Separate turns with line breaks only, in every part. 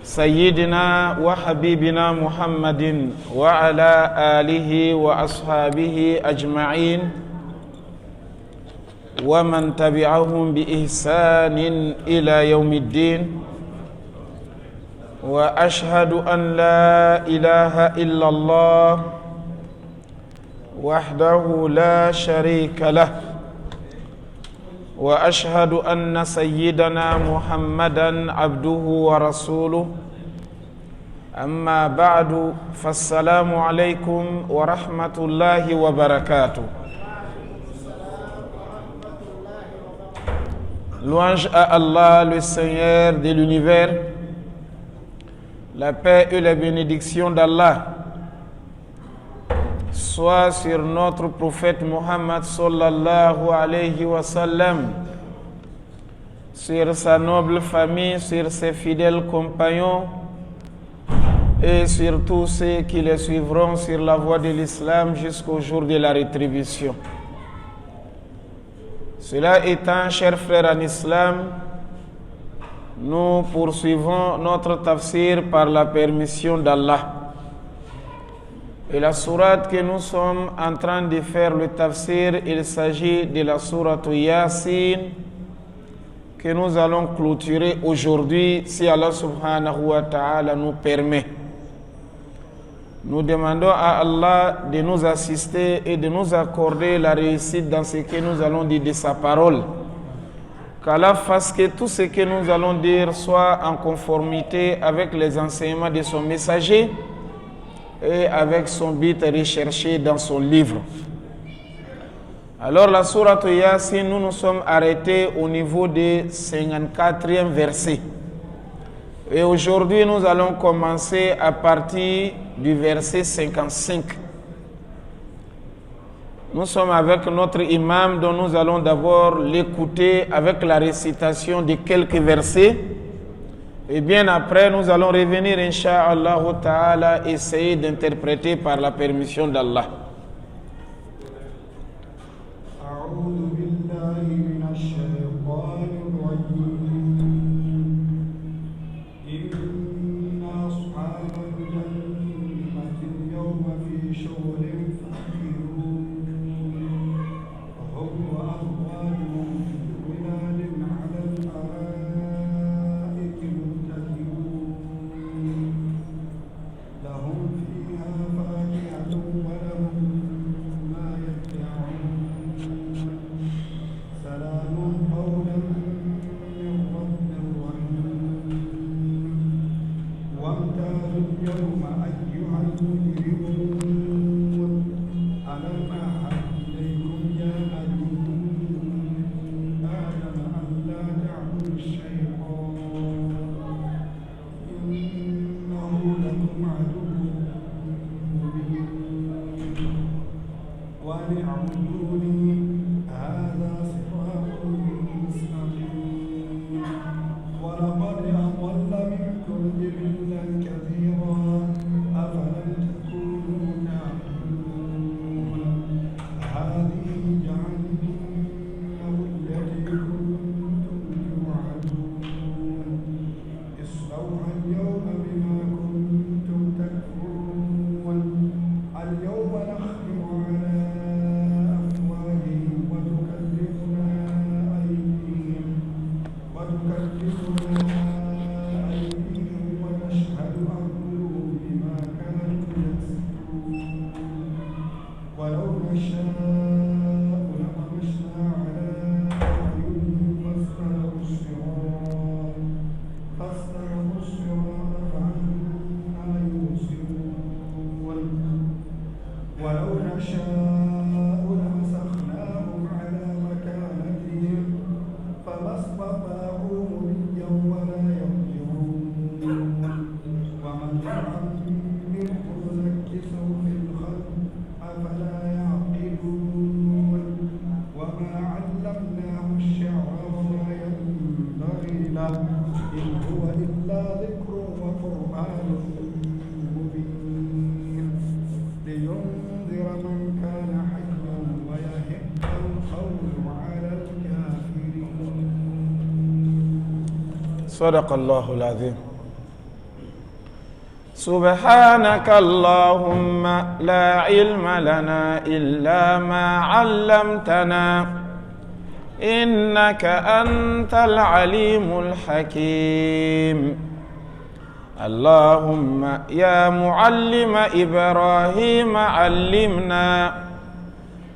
سيدنا وحبيبنا محمد وعلى آله وأصحابه أجمعين ومن تبعهم بإحسان إلى يوم الدين. وأشهد أن لا إله إلا الله وحده لا شريك له، وأشهد أن سيدنا محمدًا عبده ورسوله. أما بعد، فالسلام عليكم ورحمة الله وبركاته. Louange à Allah, le Seigneur de l'univers. La paix et la bénédiction d'Allah soit sur notre prophète Muhammad sallallahu alayhi wa sallam, sur sa noble famille, sur ses fidèles compagnons et sur tous ceux qui les suivront sur la voie de l'islam jusqu'au jour de la rétribution. Cela étant, chers frères en islam, nous poursuivons notre tafsir par la permission d'Allah. Et la sourate que nous sommes en train de faire le tafsir, il s'agit de la sourate Yasin que nous allons clôturer aujourd'hui si Allah subhanahu wa ta'ala nous permet. Nous demandons à Allah de nous assister et de nous accorder la réussite dans ce que nous allons dire de sa parole. Qu'Allah fasse que tout ce que nous allons dire soit en conformité avec les enseignements de son messager et avec son but recherché dans son livre. Alors la sourate Yasin, nous nous sommes arrêtés au niveau du 54e verset. Et aujourd'hui, nous allons commencer à partir du verset 55. Nous sommes avec notre imam dont nous allons d'abord l'écouter avec la récitation de quelques versets. Et bien après, nous allons revenir, incha'Allah ta'ala, essayer d'interpréter par la permission d'Allah. صدق الله العظيم. سبحانك اللهم لا علم لنا إلا ما علمتنا إنك أنت العليم الحكيم اللهم يا معلم إبراهيم علمنا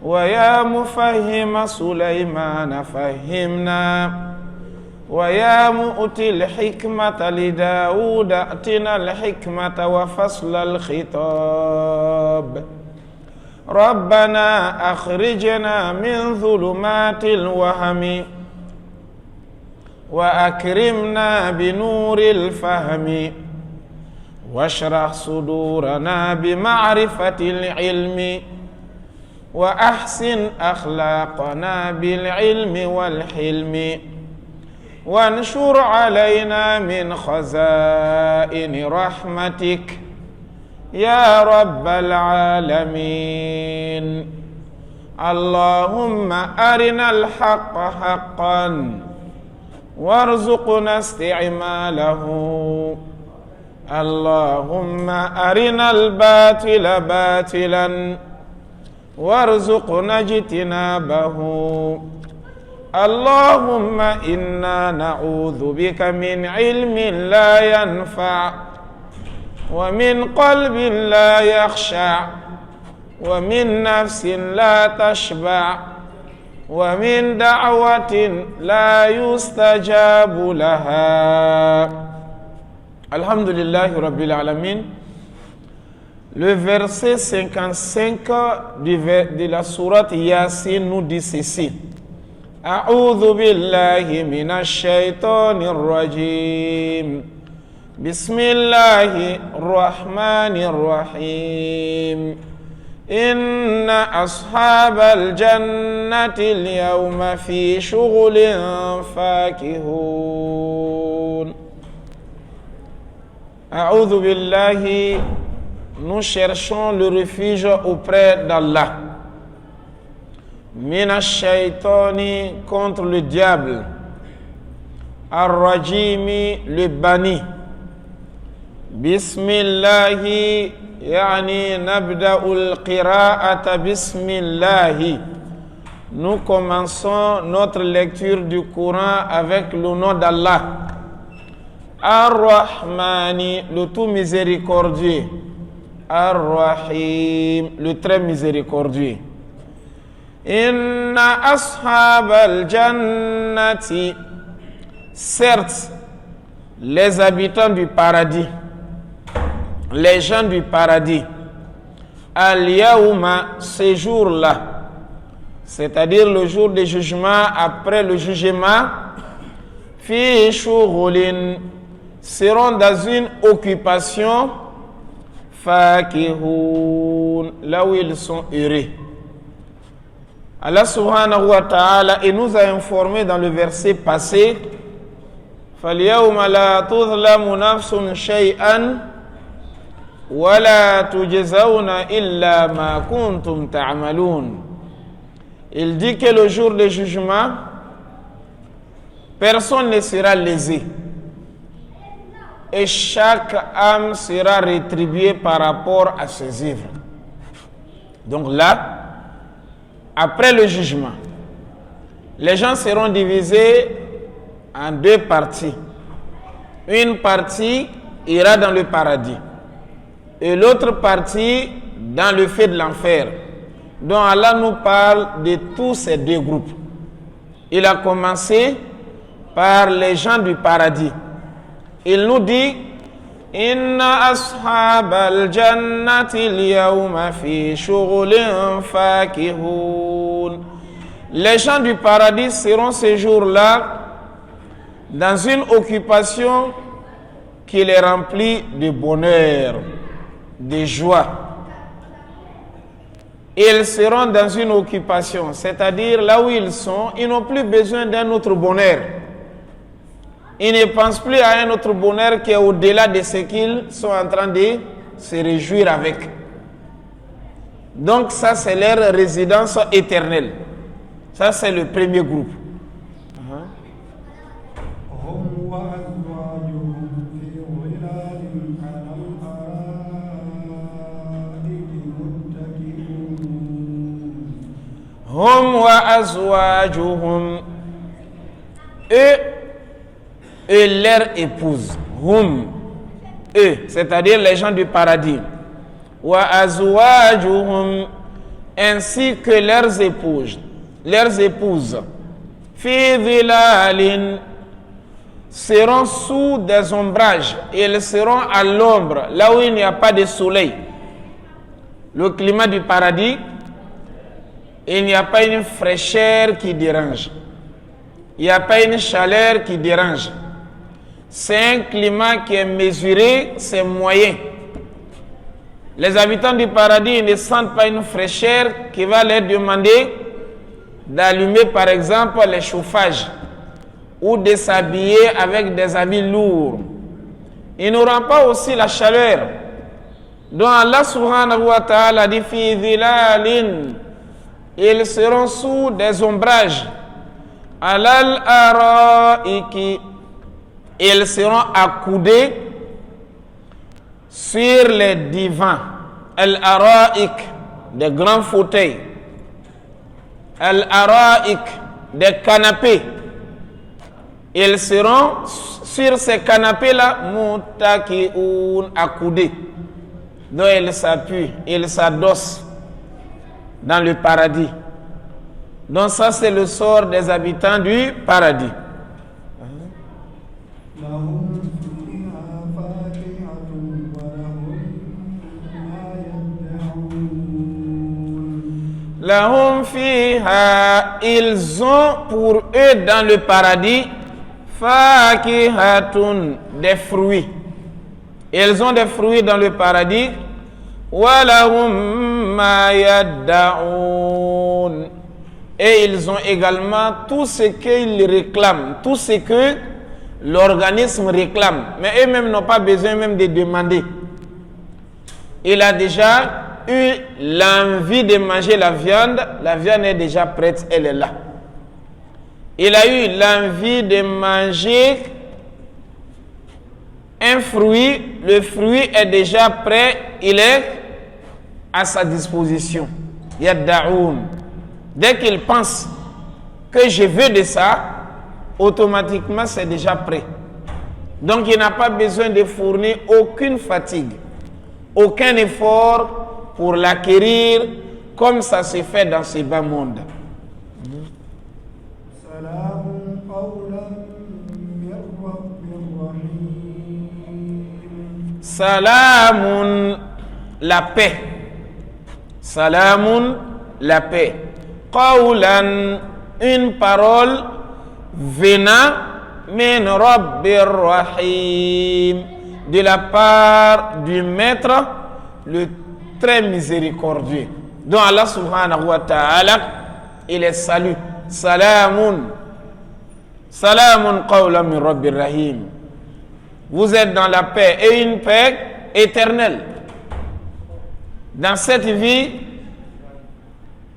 ويا مفهم سليمان فهمنا ويا مؤتي الحكمة لداود أتنا الحكمة وفصل الخطاب ربنا أخرجنا من ظلمات الوهم وأكرمنا بنور الفهم واشرح صدورنا بمعرفة العلم وأحسن أخلاقنا بالعلم والحلم وانشر علينا من خزائن رحمتك يا رب العالمين اللهم أرنا الحق حقا وارزقنا استعماله اللهم أرنا الباطل باطلا وارزقنا اجتنابه اللهم إنا نعوذ بك من علم لا ينفع ومن قلب لا يخشع ومن نفس لا تشبع ومن دعوة لا يستجاب لها. Alhamdulillah Rabbil Alamin. Le verset 55 de la sourate Yasin nous dit ceci. A'udhu billahi minash shaitanir rajim. Bismillahir rahmanir rahim. إن أصحاب الجنة اليوم في شغل فاكهون. أعوذ بالله, nous cherchons le refuge auprès d'Allah. Minash shaitani, contre le diable. Ar-rajimi, le banni. Bismillahi, يعني نبدأ القراءة بسم الله. Nous commençons notre lecture du Coran avec le nom d'Allah. Ar-Rahmani, le tout miséricordieux. Ar-Rahim, le très miséricordieux. Inna ashab al-jannati, certes, les habitants du paradis, les gens du paradis, al-yawma, ce jour-là, c'est-à-dire le jour du jugement, après le jugement, fi shughulin, seront dans une occupation, fakihun, là où ils sont heureux. Allah subhanahu wa ta'ala nous a informé dans le verset passé, فَالْيَوْمَ لَا تُظْلَمُ نَفْسٌ شَيْئًا وَلَا تُجْزَوْنَ إِلَّا مَا كُنْتُمْ تَعْمَلُونَ. Il dit que le jour du jugement, personne ne sera lésé et chaque âme sera rétribuée par rapport à ses œuvres. Donc là, après le jugement, les gens seront divisés en deux parties. Une partie ira dans le paradis et l'autre partie dans le feu de l'enfer, dont Allah nous parle de tous ces deux groupes. Il a commencé par les gens du paradis. Il nous dit Inna ashabal jannati al-yawma fi shughulin fakihun. Les gens du paradis seront ce jour-là dans une occupation qui les remplit de bonheur, de joie. Ils seront dans une occupation, c'est-à-dire là où ils sont, ils n'ont plus besoin d'un autre bonheur. Ils ne pensent plus à un autre bonheur qui est au-delà de ce qu'ils sont en train de se réjouir avec. Donc ça, c'est leur résidence éternelle. Ça, c'est le premier groupe. hum wa azwajuhum, eux et leurs épouses. Hum, eux, c'est-à-dire les gens du paradis. Wa azwajuhum, ainsi que leurs épouses. Leurs épouses. Fi dhilalin, seront sous des ombrages. Ils seront à l'ombre, là où il n'y a pas de soleil. Le climat du paradis, il n'y a pas une fraîcheur qui dérange. Il n'y a pas une chaleur qui dérange. C'est un climat qui est mesuré, c'est moyen. Les habitants du paradis ne sentent pas une fraîcheur qui va leur demander d'allumer par exemple les chauffages ou de s'habiller avec des habits lourds. Ils n'auront pas aussi la chaleur. Donc Allah subhanahu wa ta'ala dit fi dhilalin, ils seront sous des ombrages. Alal araiki, ils seront accoudés sur les divans. Al araik, des grands fauteuils. Al araik, des canapés. Ils seront sur ces canapés-là, muttaki'un, accoudés. Donc ils s'appuient, ils s'adossent dans le paradis. Donc ça c'est le sort des habitants du paradis. Lahum fiha, ils ont pour eux dans le paradis fakihatun, des fruits. Ils ont des fruits dans le paradis. Walahum ma yadda'un, et ils ont également tout ce qu'ils réclament, tout ce que l'organisme réclame. Mais eux-mêmes n'ont pas besoin même de demander. Il a déjà eu l'envie de manger la viande est déjà prête, elle est là. Il a eu l'envie de manger un fruit, le fruit est déjà prêt, il est à sa disposition. Yadda'un. Dès qu'il pense que je veux de ça, automatiquement c'est déjà prêt. Donc il n'a pas besoin de fournir aucune fatigue, aucun effort pour l'acquérir comme ça se fait dans ce bas monde. Salamun, la paix. Salamun, la paix. Qawlan, une parole venant min Rabbir Rahim, de la part du Maître, le très miséricordieux. Donc Allah subhanahu wa ta'ala, il est salut. Salamun. Salamun qawlan min Rabbir Rahim. Vous êtes dans la paix, et une paix éternelle. Dans cette vie,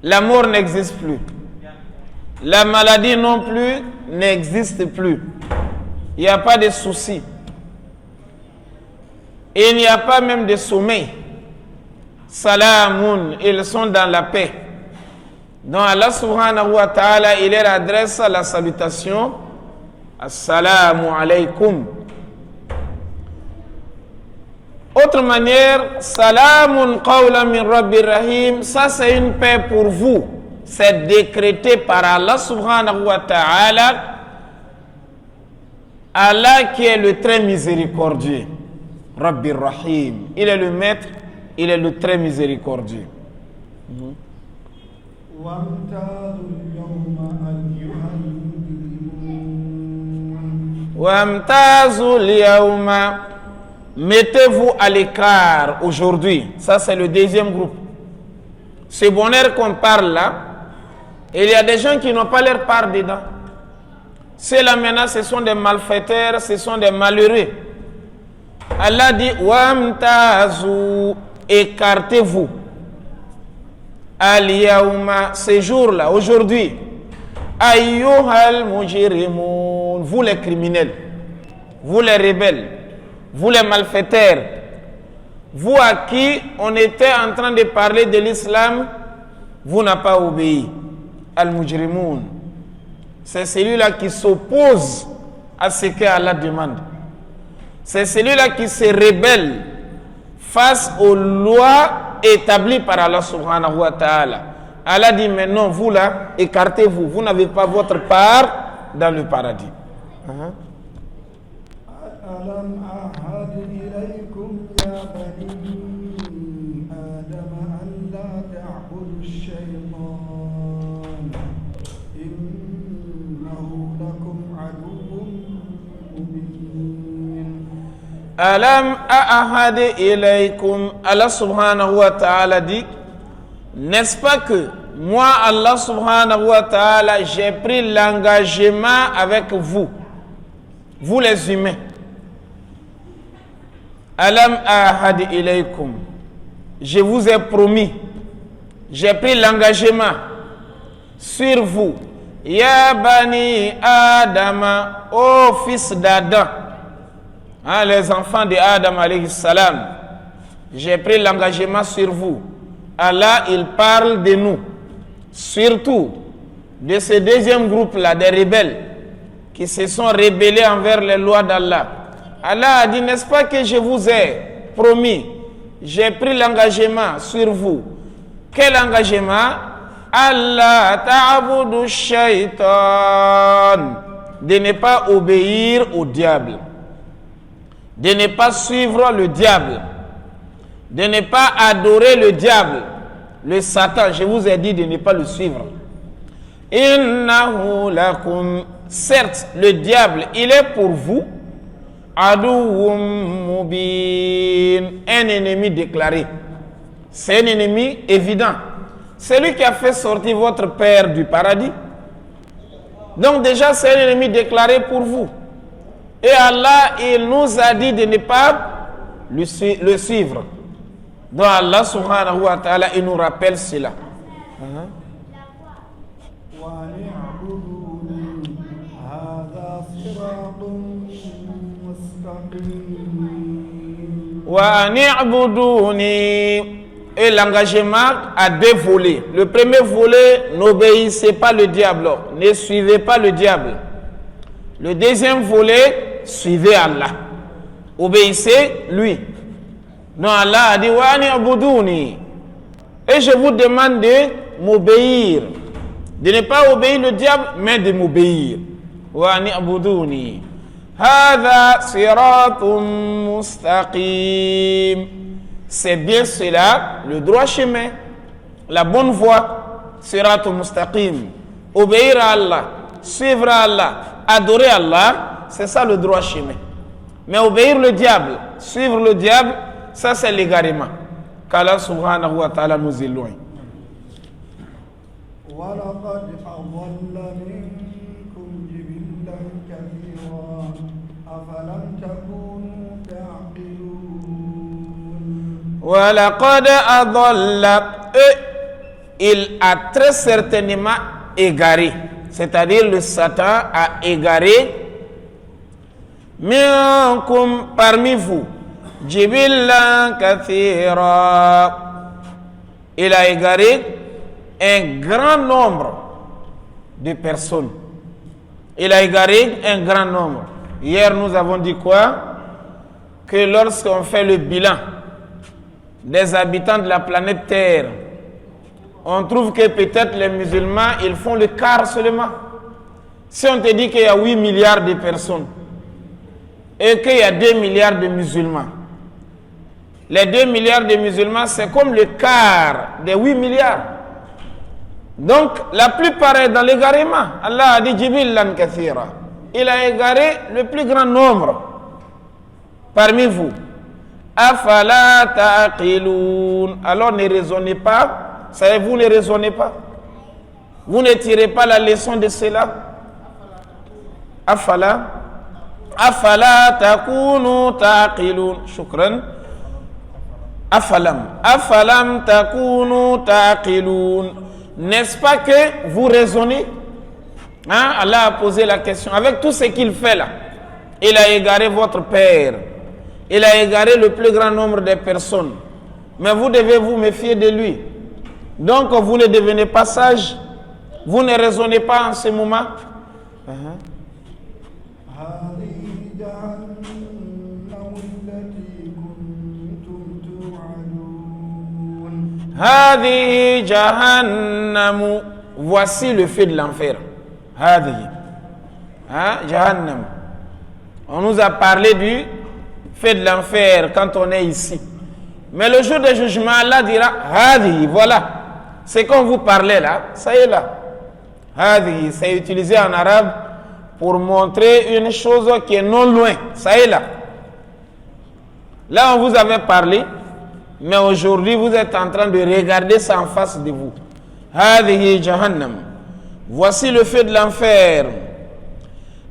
la mort n'existe plus. La maladie non plus n'existe plus. Il n'y a pas de soucis. Et il n'y a pas même de sommeil. Salamun, ils sont dans la paix. Donc Allah subhanahu wa ta'ala, il leur adresse la salutation. Assalamu alaykum. Autre manière, Salamun qawlan min Rabbir Rahim, ça c'est une paix pour vous. C'est décrété par Allah subhanahu wa ta'ala. Allah qui est le très miséricordieux. Rabbir Rahim. Il est le maître, il est le très miséricordieux. Wamtazul yawma, mettez-vous à l'écart aujourd'hui. Ça c'est le deuxième groupe. Ce bonheur qu'on parle là, il y a des gens qui n'ont pas leur part dedans. Ceux-là maintenant, ce sont des malfaiteurs, ce sont des malheureux. Allah dit Wamtazu, écartez-vous. Al-yawma, ce jour-là, aujourd'hui. Ayyuhal mujrimun, vous les criminels, vous les rebelles, vous les malfaiteurs, vous à qui on était en train de parler de l'islam, vous n'avez pas obéi. al-mujrimoun. C'est celui-là qui s'oppose à ce que Allah demande. C'est celui-là qui se rebelle face aux lois établies par Allah subhanahu wa ta'ala. Allah dit maintenant, vous là, écartez-vous. Vous n'avez pas votre part dans le paradis.
ألم أعهد إليكم يا بني آدم ألا تعبدوا الشيطان إنه لكم عدو مبين
ألم أعهد إليكم Allah subhanahu wa ta'ala dit, n'est-ce pas que moi Allah subhanahu wa ta'ala j'ai pris l'engagement avec vous les humains. Alam ahad ilaykum, je vous ai promis, j'ai pris l'engagement sur vous. Ya bani Adama, ô fils d'Adam, les enfants de Adam alayhi salam, j'ai pris l'engagement sur vous. Allah, il parle de nous, surtout de ce deuxième groupe-là, des rebelles, qui se sont rebellés envers les lois d'Allah. Allah a dit, n'est-ce pas que je vous ai promis, j'ai pris l'engagement sur vous. Quel engagement? Allah ta'budu shaytan, de ne pas obéir au diable, de ne pas suivre le diable, de ne pas adorer le diable, le Satan. Je vous ai dit de ne pas le suivre. Innahu lakum, certes le diable il est pour vous aduwwum mubin, un ennemi déclaré. C'est un ennemi évident. C'est lui qui a fait sortir votre père du paradis. Donc déjà c'est un ennemi déclaré pour vous. Et Allah il nous a dit de ne pas le suivre. Donc Allah subhanahu wa ta'ala il nous rappelle cela. Wa ni'buduni. Et l'engagement a deux volets. Le premier volet, n'obéissez pas le diable, ne suivez pas le diable. Le deuxième volet, suivez Allah, obéissez lui. Non, Allah a dit wa ni'buduni. Et je vous demande de m'obéir, de ne pas obéir le diable, mais de m'obéir. Wa ni'buduni. Hadha siratun mustaqim. C'est bien cela, le droit chemin, la bonne voie, siratun mustaqim. Obéir à Allah, suivre Allah, adorer Allah, c'est ça le droit chemin. Mais obéir le diable, suivre le diable, ça c'est l'égarement. Qu'Allah subhanahu wa ta'ala nous éloigne. وَلَقَدْ أَضَلَّ, il a très certainement égaré, c'est-à-dire le Satan a égaré minkum, parmi vous, jibillan kathira, il a égaré un grand nombre de personnes. Il a égaré un grand nombre. Hier nous avons dit quoi? Que lorsqu'on fait le bilan des habitants de la planète Terre, on trouve que peut-être les musulmans, ils font le quart seulement. Si on te dit qu'il y a 8 milliards de personnes et qu'il y a 2 milliards de musulmans, les 2 milliards de musulmans, c'est comme le quart des 8 milliards. Donc, la plupart est dans l'égarement. Allah a dit, Jibillan kathira. Il a égaré le plus grand nombre parmi vous. Afala taqilun. Alors ne raisonnez pas. Savez-vous, ne raisonnez pas. Vous ne tirez pas la leçon de cela. Afala takunu taqilun. Shukran. Afalam takunu taqilun. N'est-ce pas que vous raisonnez? Allah a posé la question. Avec tout ce qu'il fait là, il a égaré votre père. Il a égaré le plus grand nombre de personnes. Mais vous devez vous méfier de lui. Donc vous ne devenez pas sage. Vous ne raisonnez pas en ce moment? Hadihi Jahannam. Voici le feu de l'enfer. Hadihi. Jahannam. On nous a parlé du feu de l'enfer quand on est ici. Mais le jour du jugement, Allah dira Hadihi. Voilà. C'est qu'on vous parlait là. Ça y est là. Hadihi. C'est utilisé en arabe pour montrer une chose qui est non loin. Ça y est là. Là, on vous avait parlé. Mais aujourd'hui, vous êtes en train de regarder ça en face de vous. Hadihi Jahannam. Voici le feu de l'enfer.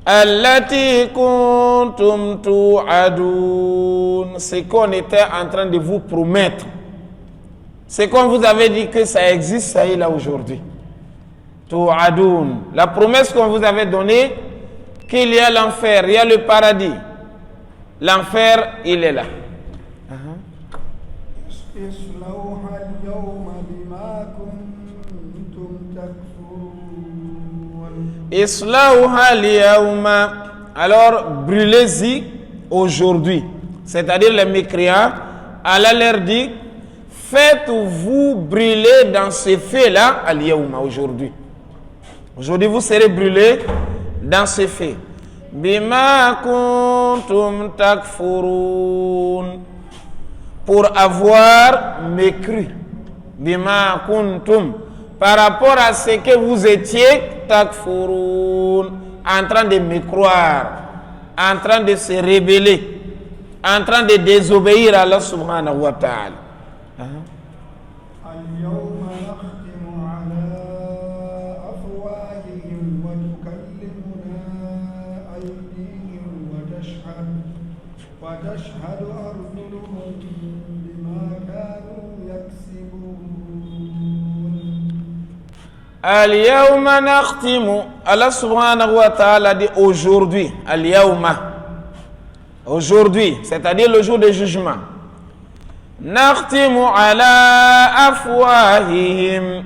Allati kuntum tu'adun. C'est qu'on était en train de vous promettre. C'est qu'on vous avait dit que ça existe, ça y est là aujourd'hui. Tu'adun. La promesse qu'on vous avait donnée, qu'il y a l'enfer, il y a le paradis. L'enfer, il est là. Islauha al-yawma. Alors brûlez-y aujourd'hui. C'est-à-dire les mécréants. Allah leur dit, faites-vous brûler dans ce feu-là al-yawma aujourd'hui. Aujourd'hui vous serez brûlés dans ce feu. Bima kuntum takfurun. Pour avoir mécru. Bima kuntum. Par rapport à ce que vous étiez takfurun, en train de me croire, en train de se rébeller, en train de désobéir à Allah subhanahu wa ta'ala. Al-yawma nakhtimu. Allah subhanahu wa ta'ala dit aujourd'hui. Al-yawma. Aujourd'hui, c'est-à-dire le jour du jugement. Nakhtimu ala afwahihim.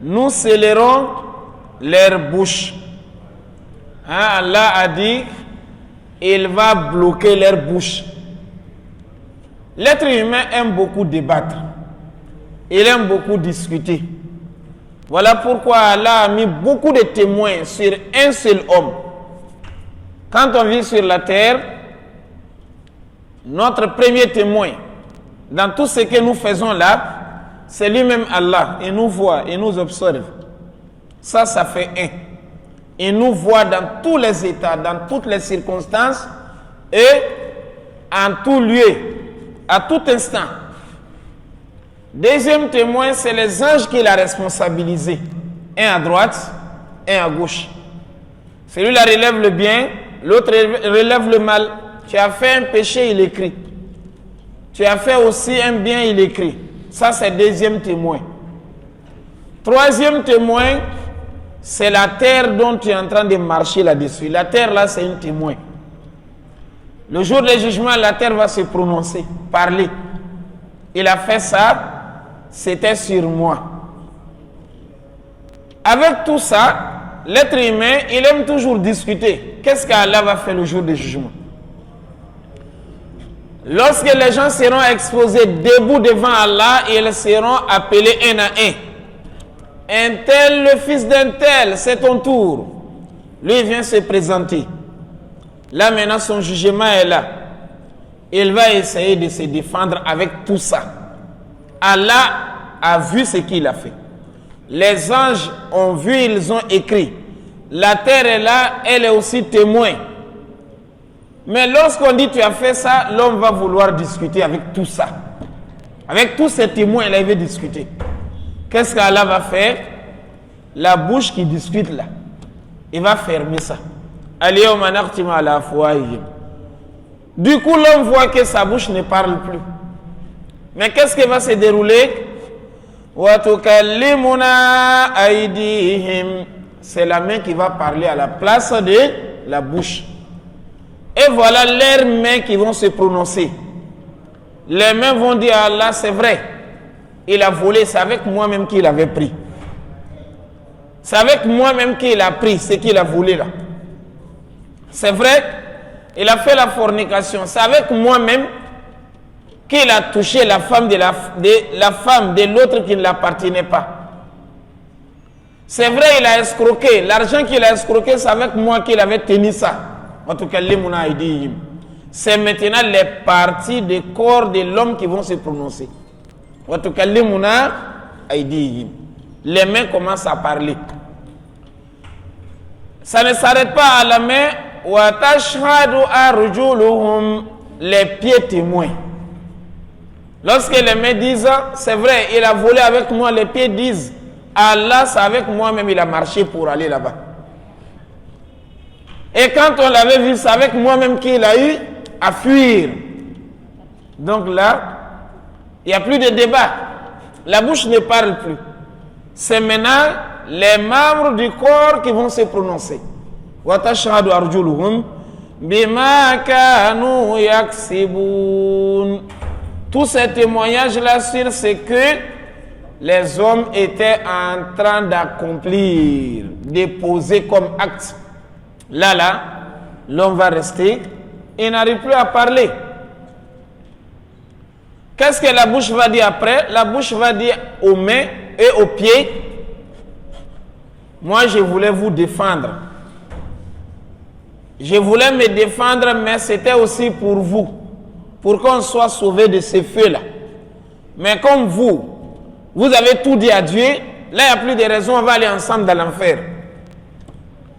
Nous scellerons leurs bouches. Allah a dit, il va bloquer leurs bouches. L'être humain aime beaucoup débattre. Il aime beaucoup discuter. Voilà pourquoi Allah a mis beaucoup de témoins sur un seul homme. Quand on vit sur la terre, notre premier témoin dans tout ce que nous faisons là, c'est lui-même Allah. Il nous voit, il nous observe. Ça fait un. Il nous voit dans tous les états, dans toutes les circonstances et en tout lieu, à tout instant. Deuxième témoin, c'est les anges qu'il a responsabilisés. Un à droite, un à gauche. Celui-là relève le bien, l'autre relève le mal. Tu as fait un péché, il écrit. Tu as fait aussi un bien, il écrit. Ça, c'est deuxième témoin. Troisième témoin, c'est la terre dont tu es en train de marcher là-dessus. La terre, là, c'est un témoin. Le jour du jugement, la terre va se prononcer, parler. Il a fait ça, c'était sur moi. Avec tout ça, l'être humain, il aime toujours discuter. Qu'est-ce qu'Allah va faire le jour du jugement? Lorsque les gens seront exposés debout devant Allah, ils seront appelés un à un. Un tel, le fils d'un tel, c'est ton tour. Lui vient se présenter. Là maintenant, son jugement est là. Il va essayer de se défendre avec tout ça. Allah a vu ce qu'il a fait. Les anges ont vu, ils ont écrit. La terre est là, elle est aussi témoin. Mais lorsqu'on dit tu as fait ça, l'homme va vouloir discuter avec tout ça. Avec tous ces témoins, là, il veut discuter. Qu'est-ce qu'Allah va faire? La bouche qui discute là, il va fermer ça. Al-yawma nakhtimu ala afwahihim. Du coup, l'homme voit que sa bouche ne parle plus. Mais qu'est-ce qui va se dérouler? Wa tukallimuna aydihim. C'est la main qui va parler à la place de la bouche. Et voilà leurs mains qui vont se prononcer. Les mains vont dire à Allah, c'est vrai. Il a volé, c'est avec moi-même qu'il avait pris. C'est avec moi-même qu'il a pris ce qu'il a voulu là. C'est vrai, il a fait la fornication. C'est avec moi-même qu'il a touché la femme de l'autre qui ne l'appartenait pas. C'est vrai, il a escroqué. L'argent qu'il a escroqué, c'est avec moi qu'il avait tenu ça. En tout cas, c'est maintenant les parties du corps de l'homme qui vont se prononcer. En tout cas, les mains commencent à parler. Ça ne s'arrête pas à la main. Les pieds témoins. Lorsque les mains disent, c'est vrai, il a volé avec moi, les pieds disent, Allah, c'est avec moi-même, il a marché pour aller là-bas. Et quand on l'avait vu, c'est avec moi-même qu'il a eu à fuir. Donc là, il n'y a plus de débat. La bouche ne parle plus. C'est maintenant les membres du corps qui vont se prononcer. وَتَشْهَدُ أَرْجُلُهُمْ بِمَا كَانُوا يَكْسِبُونَ. Tous ces témoignages-là sur ce que les hommes étaient en train d'accomplir, de poser comme acte. Là, l'homme va rester, il n'arrive plus à parler. Qu'est-ce que la bouche va dire après? La bouche va dire aux mains et aux pieds, moi je voulais vous défendre. Je voulais me défendre, mais c'était aussi pour vous, pour qu'on soit sauvé de ces feux-là. Mais comme vous avez tout dit à Dieu, là il n'y a plus de raison, on va aller ensemble dans l'enfer.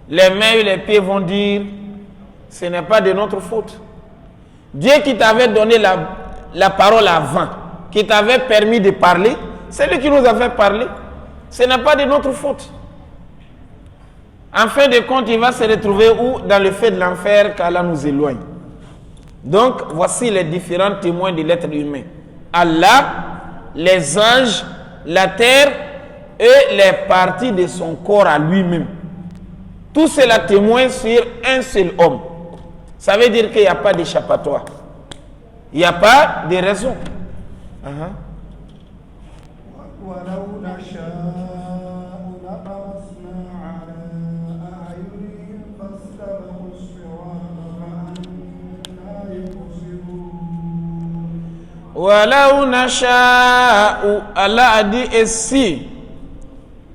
Les mains et les pieds vont dire, ce n'est pas de notre faute. Dieu qui t'avait donné la parole avant, qui t'avait permis de parler, c'est lui qui nous a fait parler. Ce n'est pas de notre faute. En fin de compte, il va se retrouver où? Dans le feu de l'enfer, qu'Allah nous éloigne. Donc, voici les différents témoins de l'être humain. Allah, les anges, la terre et les parties de son corps à lui-même. Tout cela témoigne sur un seul homme. Ça veut dire qu'il n'y a pas d'échappatoire. Il n'y a pas de raison. Walaou nasha'u, Allah a dit, et si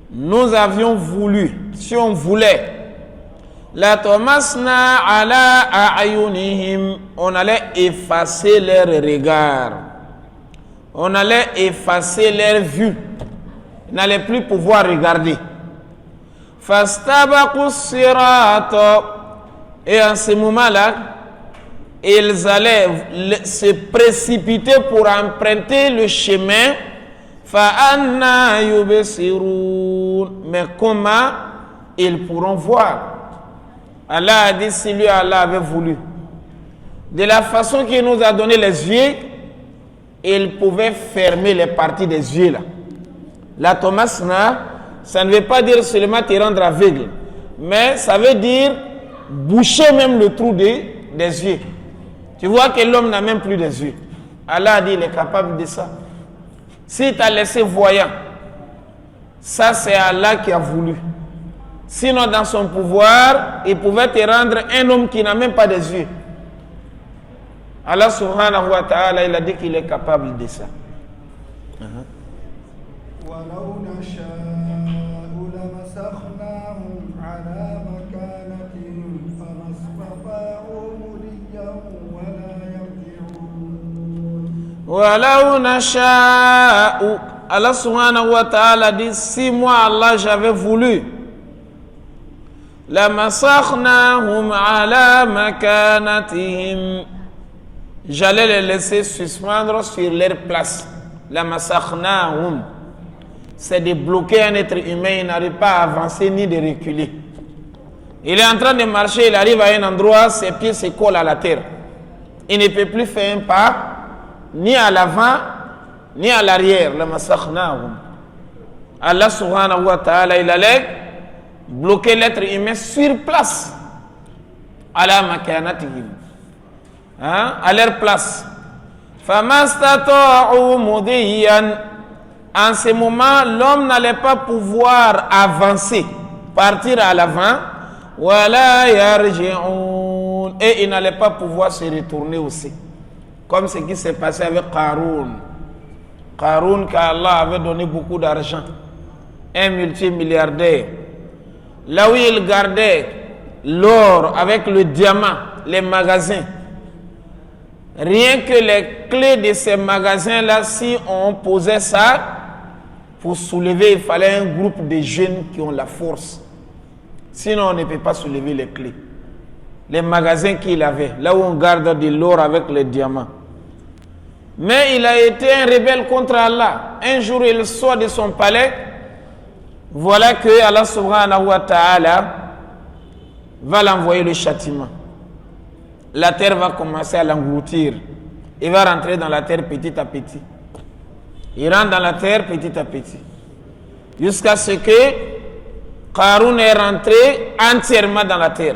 nous avions voulu, si on voulait, la tomasna ala a'yunihim, on allait effacer leur regard, on allait effacer leur vue, ils n'allaient plus pouvoir regarder. Fastabaqu sirata, et en ce moment-là, ils allaient se précipiter pour emprunter le chemin. Fa'anna yubsirun. Mais comment ils pourront voir? Allah a dit, si lui Allah avait voulu, de la façon qu'il nous a donné les yeux, il pouvait fermer les parties des yeux là. La tomasna, ça ne veut pas dire seulement te rendre aveugle, mais ça veut dire boucher même le trou des yeux. Tu vois que l'homme n'a même plus des yeux. Allah a dit, il est capable de ça. Si tu as laissé voyant, ça c'est Allah qui a voulu. Sinon, dans son pouvoir, il pouvait te rendre un homme qui n'a même pas des yeux. Allah subhanahu wa ta'ala, il a dit qu'il est capable de ça. Walaou nasha'u, Allah subhanahu wa ta'ala dit, si moi Allah j'avais voulu, la masakhnahum ala makanatihim, j'allais les laisser suspendre sur leur place. La masakhnahum, c'est de bloquer un être humain, il n'arrive pas à avancer ni de reculer. Il est en train de marcher, il arrive à un endroit, ses pieds se collent à la terre. Il ne peut plus faire un pas, ni à l'avant, ni à l'arrière. La masakhnahum. Allah subhanahu wa ta'ala, il allait bloquer l'être humain sur place. Ala makanatihim. À leur place. Famastata'u mudiyan. En ce moment, l'homme n'allait pas pouvoir avancer. partir à l'avant. Wala yarji'un. Et ils n'allaient pas pouvoir se retourner aussi. Comme ce qui s'est passé avec Qarun. Qarun, qu'Allah avait donné beaucoup d'argent. Un multimilliardaire. Là où il gardait l'or avec le diamant, les magasins. Rien que les clés de ces magasins-là, si on posait ça, pour soulever, il fallait un groupe de jeunes qui ont la force. Sinon, on ne peut pas soulever les clés. Les magasins qu'il avait, là où on garde de l'or avec les diamants. Mais il a été un rebelle contre Allah. Un jour, il sort de son palais. Voilà que Allah subhanahu wa ta'ala va l'envoyer le châtiment. La terre va commencer à l'engloutir. Il va rentrer dans la terre petit à petit. Il rentre dans la terre petit à petit. Jusqu'à ce que Qarun est rentré entièrement dans la terre.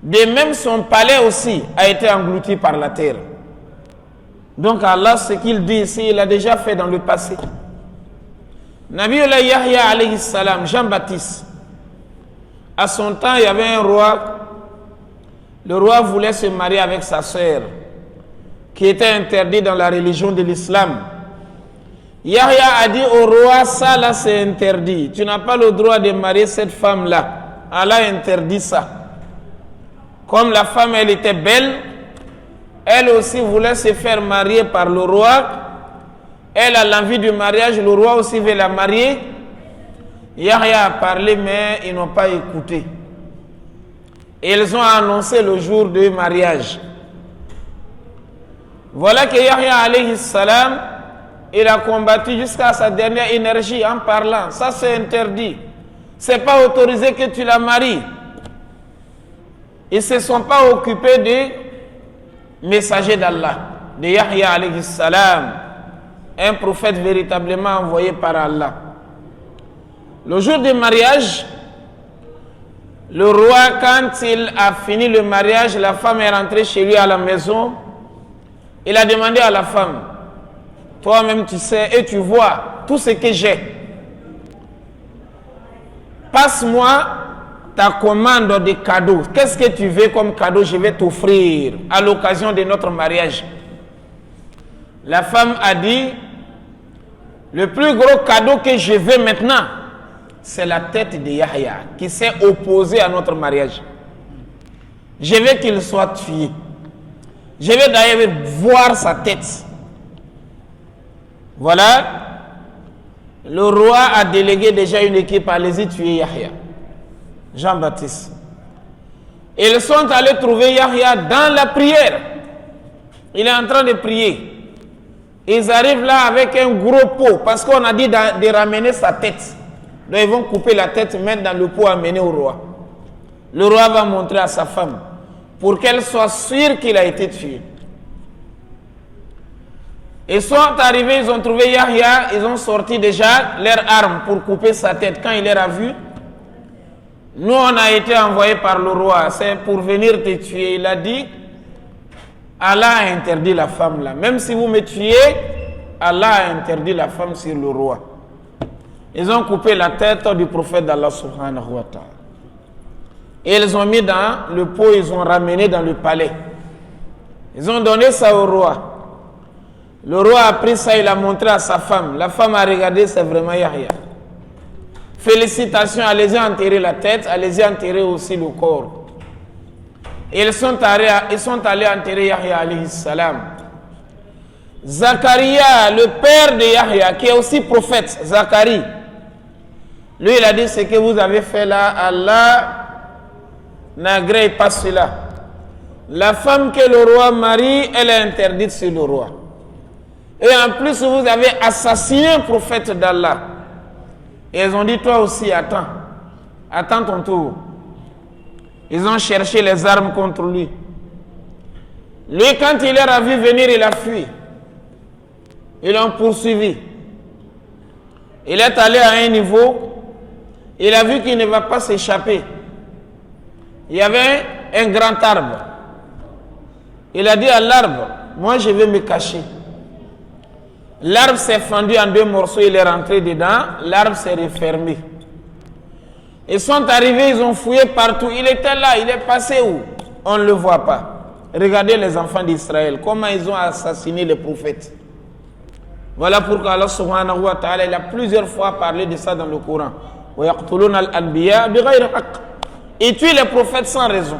De même, son palais aussi a été englouti par la terre. Donc Allah, ce qu'il dit ici, il a déjà fait dans le passé. Nabiullah Yahya alayhi salam, Jean-Baptiste, à son temps, il y avait un roi. Le roi voulait se marier avec sa sœur, qui était interdit dans la religion de l'islam. Yahya a dit au roi, ça là c'est interdit. Tu n'as pas le droit de marier cette femme-là. Allah interdit ça. Comme la femme, elle était belle, elle aussi voulait se faire marier par le roi. Elle a l'envie du mariage, le roi aussi veut la marier. Yahya a parlé, mais ils n'ont pas écouté. Ils ont annoncé le jour du mariage. Voilà que Yahya alayhi salam, il a combattu jusqu'à sa dernière énergie en parlant. Ça c'est interdit. C'est pas autorisé que tu la maries. Ils ne se sont pas occupés des messagers d'Allah, de Yahya alayhi salam, un prophète véritablement envoyé par Allah. Le jour du mariage, le roi, quand il a fini le mariage, la femme est rentrée chez lui à la maison. Il a demandé à la femme, toi-même tu sais et tu vois tout ce que j'ai. Passe-moi ta commande de cadeaux. Qu'est-ce que tu veux comme cadeau? Je vais t'offrir à l'occasion de notre mariage. La femme a dit, le plus gros cadeau que je veux maintenant, c'est la tête de Yahya qui s'est opposé à notre mariage. Je veux qu'il soit tué. Je vais d'ailleurs voir sa tête. Voilà. Le roi a délégué déjà une équipe, allez-y tuer Yahya. Jean-Baptiste. Ils sont allés trouver Yahya dans la prière. Il est en train de prier. Ils arrivent là avec un gros pot parce qu'on a dit de ramener sa tête. Donc ils vont couper la tête, mettre dans le pot, amener au roi. Le roi va montrer à sa femme pour qu'elle soit sûre qu'il a été tué. Ils sont arrivés, ils ont trouvé Yahya, ils ont sorti déjà leurs armes pour couper sa tête. Quand il les a vus, nous on a été envoyés par le roi, c'est pour venir te tuer. Il a dit, Allah a interdit la femme là. Même si vous me tuez, Allah a interdit la femme sur le roi. Ils ont coupé la tête du prophète d'Allah subhanahu wa ta'ala. Et ils ont mis dans le pot, ils ont ramené dans le palais. Ils ont donné ça au roi. Le roi a pris ça, il a montré à sa femme. La femme a regardé, c'est vraiment Yahya. Félicitations, allez-y enterrer la tête, allez-y enterrer aussi le corps. Et ils sont allés enterrer Yahya alayhi salam. Zacharia, le père de Yahya, qui est aussi prophète, Zacharie, lui il a dit, ce que vous avez fait là, Allah n'agrée pas cela. La femme que le roi marie, elle est interdite sur le roi. Et en plus, vous avez assassiné un prophète d'Allah. Et ils ont dit, toi aussi, attends ton tour. Ils ont cherché les armes contre lui. Lui, quand il leur a vu venir, il a fui. Ils l'ont poursuivi. Il est allé à un niveau, il a vu qu'il ne va pas s'échapper. Il y avait un grand arbre. Il a dit à l'arbre, moi je vais me cacher. L'arbre s'est fendu en deux morceaux, il est rentré dedans, l'arbre s'est refermé. Ils sont arrivés, ils ont fouillé partout. Il était là, il est passé où? On ne le voit pas. Regardez les enfants d'Israël, comment ils ont assassiné les prophètes. Voilà pourquoi Allah subhanahu wa ta'ala, il a plusieurs fois parlé de ça dans le Coran. Ils tuent les prophètes sans raison.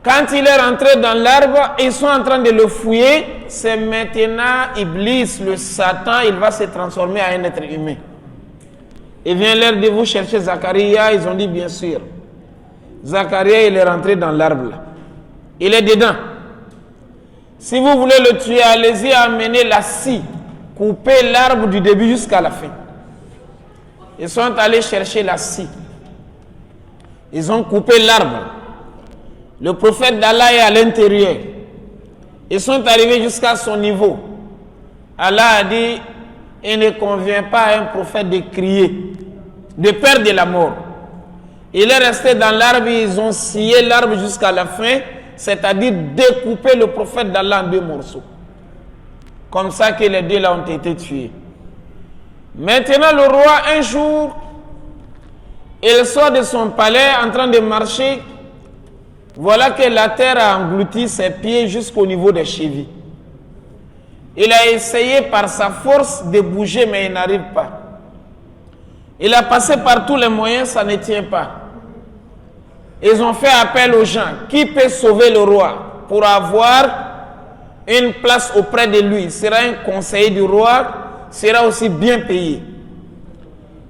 Quand il est rentré dans l'arbre, ils sont en train de le fouiller. C'est maintenant Iblis, le Satan, il va se transformer en un être humain. Il vient leur dire, vous cherchez Zacharia. Ils ont dit, bien sûr. Zacharia, il est rentré dans l'arbre. Il est dedans. Si vous voulez le tuer, allez-y amener la scie. Coupez l'arbre du début jusqu'à la fin. Ils sont allés chercher la scie. Ils ont coupé l'arbre. Le prophète d'Allah est à l'intérieur. Ils sont arrivés jusqu'à son niveau. Allah a dit, il ne convient pas à un prophète de crier, de peur de la mort. Il est resté dans l'arbre, ils ont scié l'arbre jusqu'à la fin, c'est-à-dire découper le prophète d'Allah en 2 morceaux. Comme ça que les 2 là ont été tués. Maintenant le roi, un jour, il sort de son palais en train de marcher. Voilà que la terre a englouti ses pieds jusqu'au niveau des chevilles. Il a essayé par sa force de bouger, mais il n'arrive pas. Il a passé par tous les moyens, ça ne tient pas. Ils ont fait appel aux gens. Qui peut sauver le roi pour avoir une place auprès de lui? Il sera un conseiller du roi, sera aussi bien payé.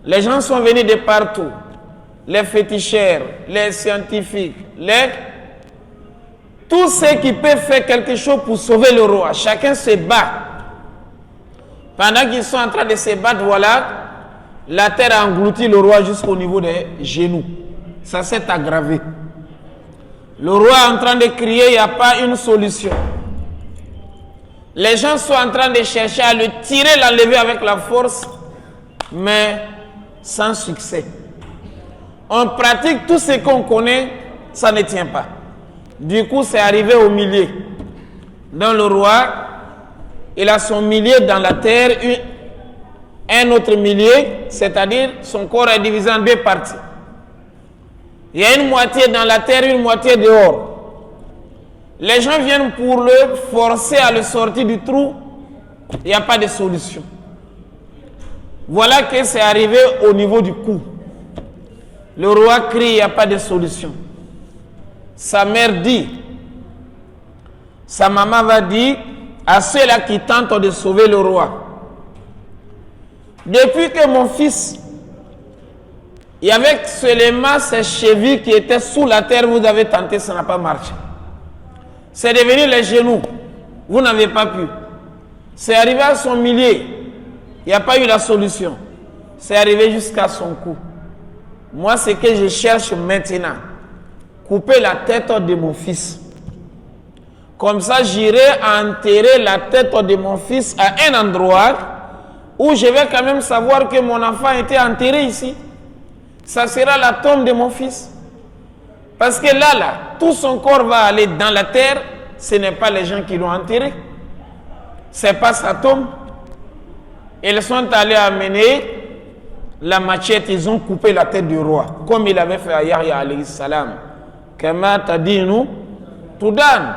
Les gens sont venus de partout. Les féticheurs, les scientifiques, tous ceux qui peuvent faire quelque chose pour sauver le roi. Chacun se bat. Pendant qu'ils sont en train de se battre, voilà, la terre a englouti le roi jusqu'au niveau des genoux. Ça s'est aggravé. Le roi est en train de crier, il n'y a pas une solution. Les gens sont en train de chercher à le tirer, l'enlever avec la force, mais sans succès. On pratique tout ce qu'on connaît, ça ne tient pas. Du coup, c'est arrivé au milieu. Dans le roi, il a son milieu dans la terre, un autre milieu, c'est-à-dire son corps est divisé en 2 parties. Il y a une moitié dans la terre, une moitié dehors. Les gens viennent pour le forcer à le sortir du trou. Il n'y a pas de solution. Voilà que c'est arrivé au niveau du cou. Le roi crie, il n'y a pas de solution. Sa mère dit, sa maman va dire à ceux-là qui tentent de sauver le roi. Depuis que mon fils, il y avait seulement ses chevilles qui étaient sous la terre, vous avez tenté, ça n'a pas marché. C'est devenu les genoux, vous n'avez pas pu. C'est arrivé à son milieu, il n'y a pas eu la solution. C'est arrivé jusqu'à son cou. Moi, ce que je cherche maintenant, couper la tête de mon fils. Comme ça, j'irai enterrer la tête de mon fils à un endroit où je vais quand même savoir que mon enfant a été enterré ici. Ça sera la tombe de mon fils. Parce que là, tout son corps va aller dans la terre. Ce n'est pas les gens qui l'ont enterré. Ce n'est pas sa tombe. Ils sont allés amener la machette. Ils ont coupé la tête du roi. Comme il avait fait à Yahya alayhi salam. Kama tadinu tudan.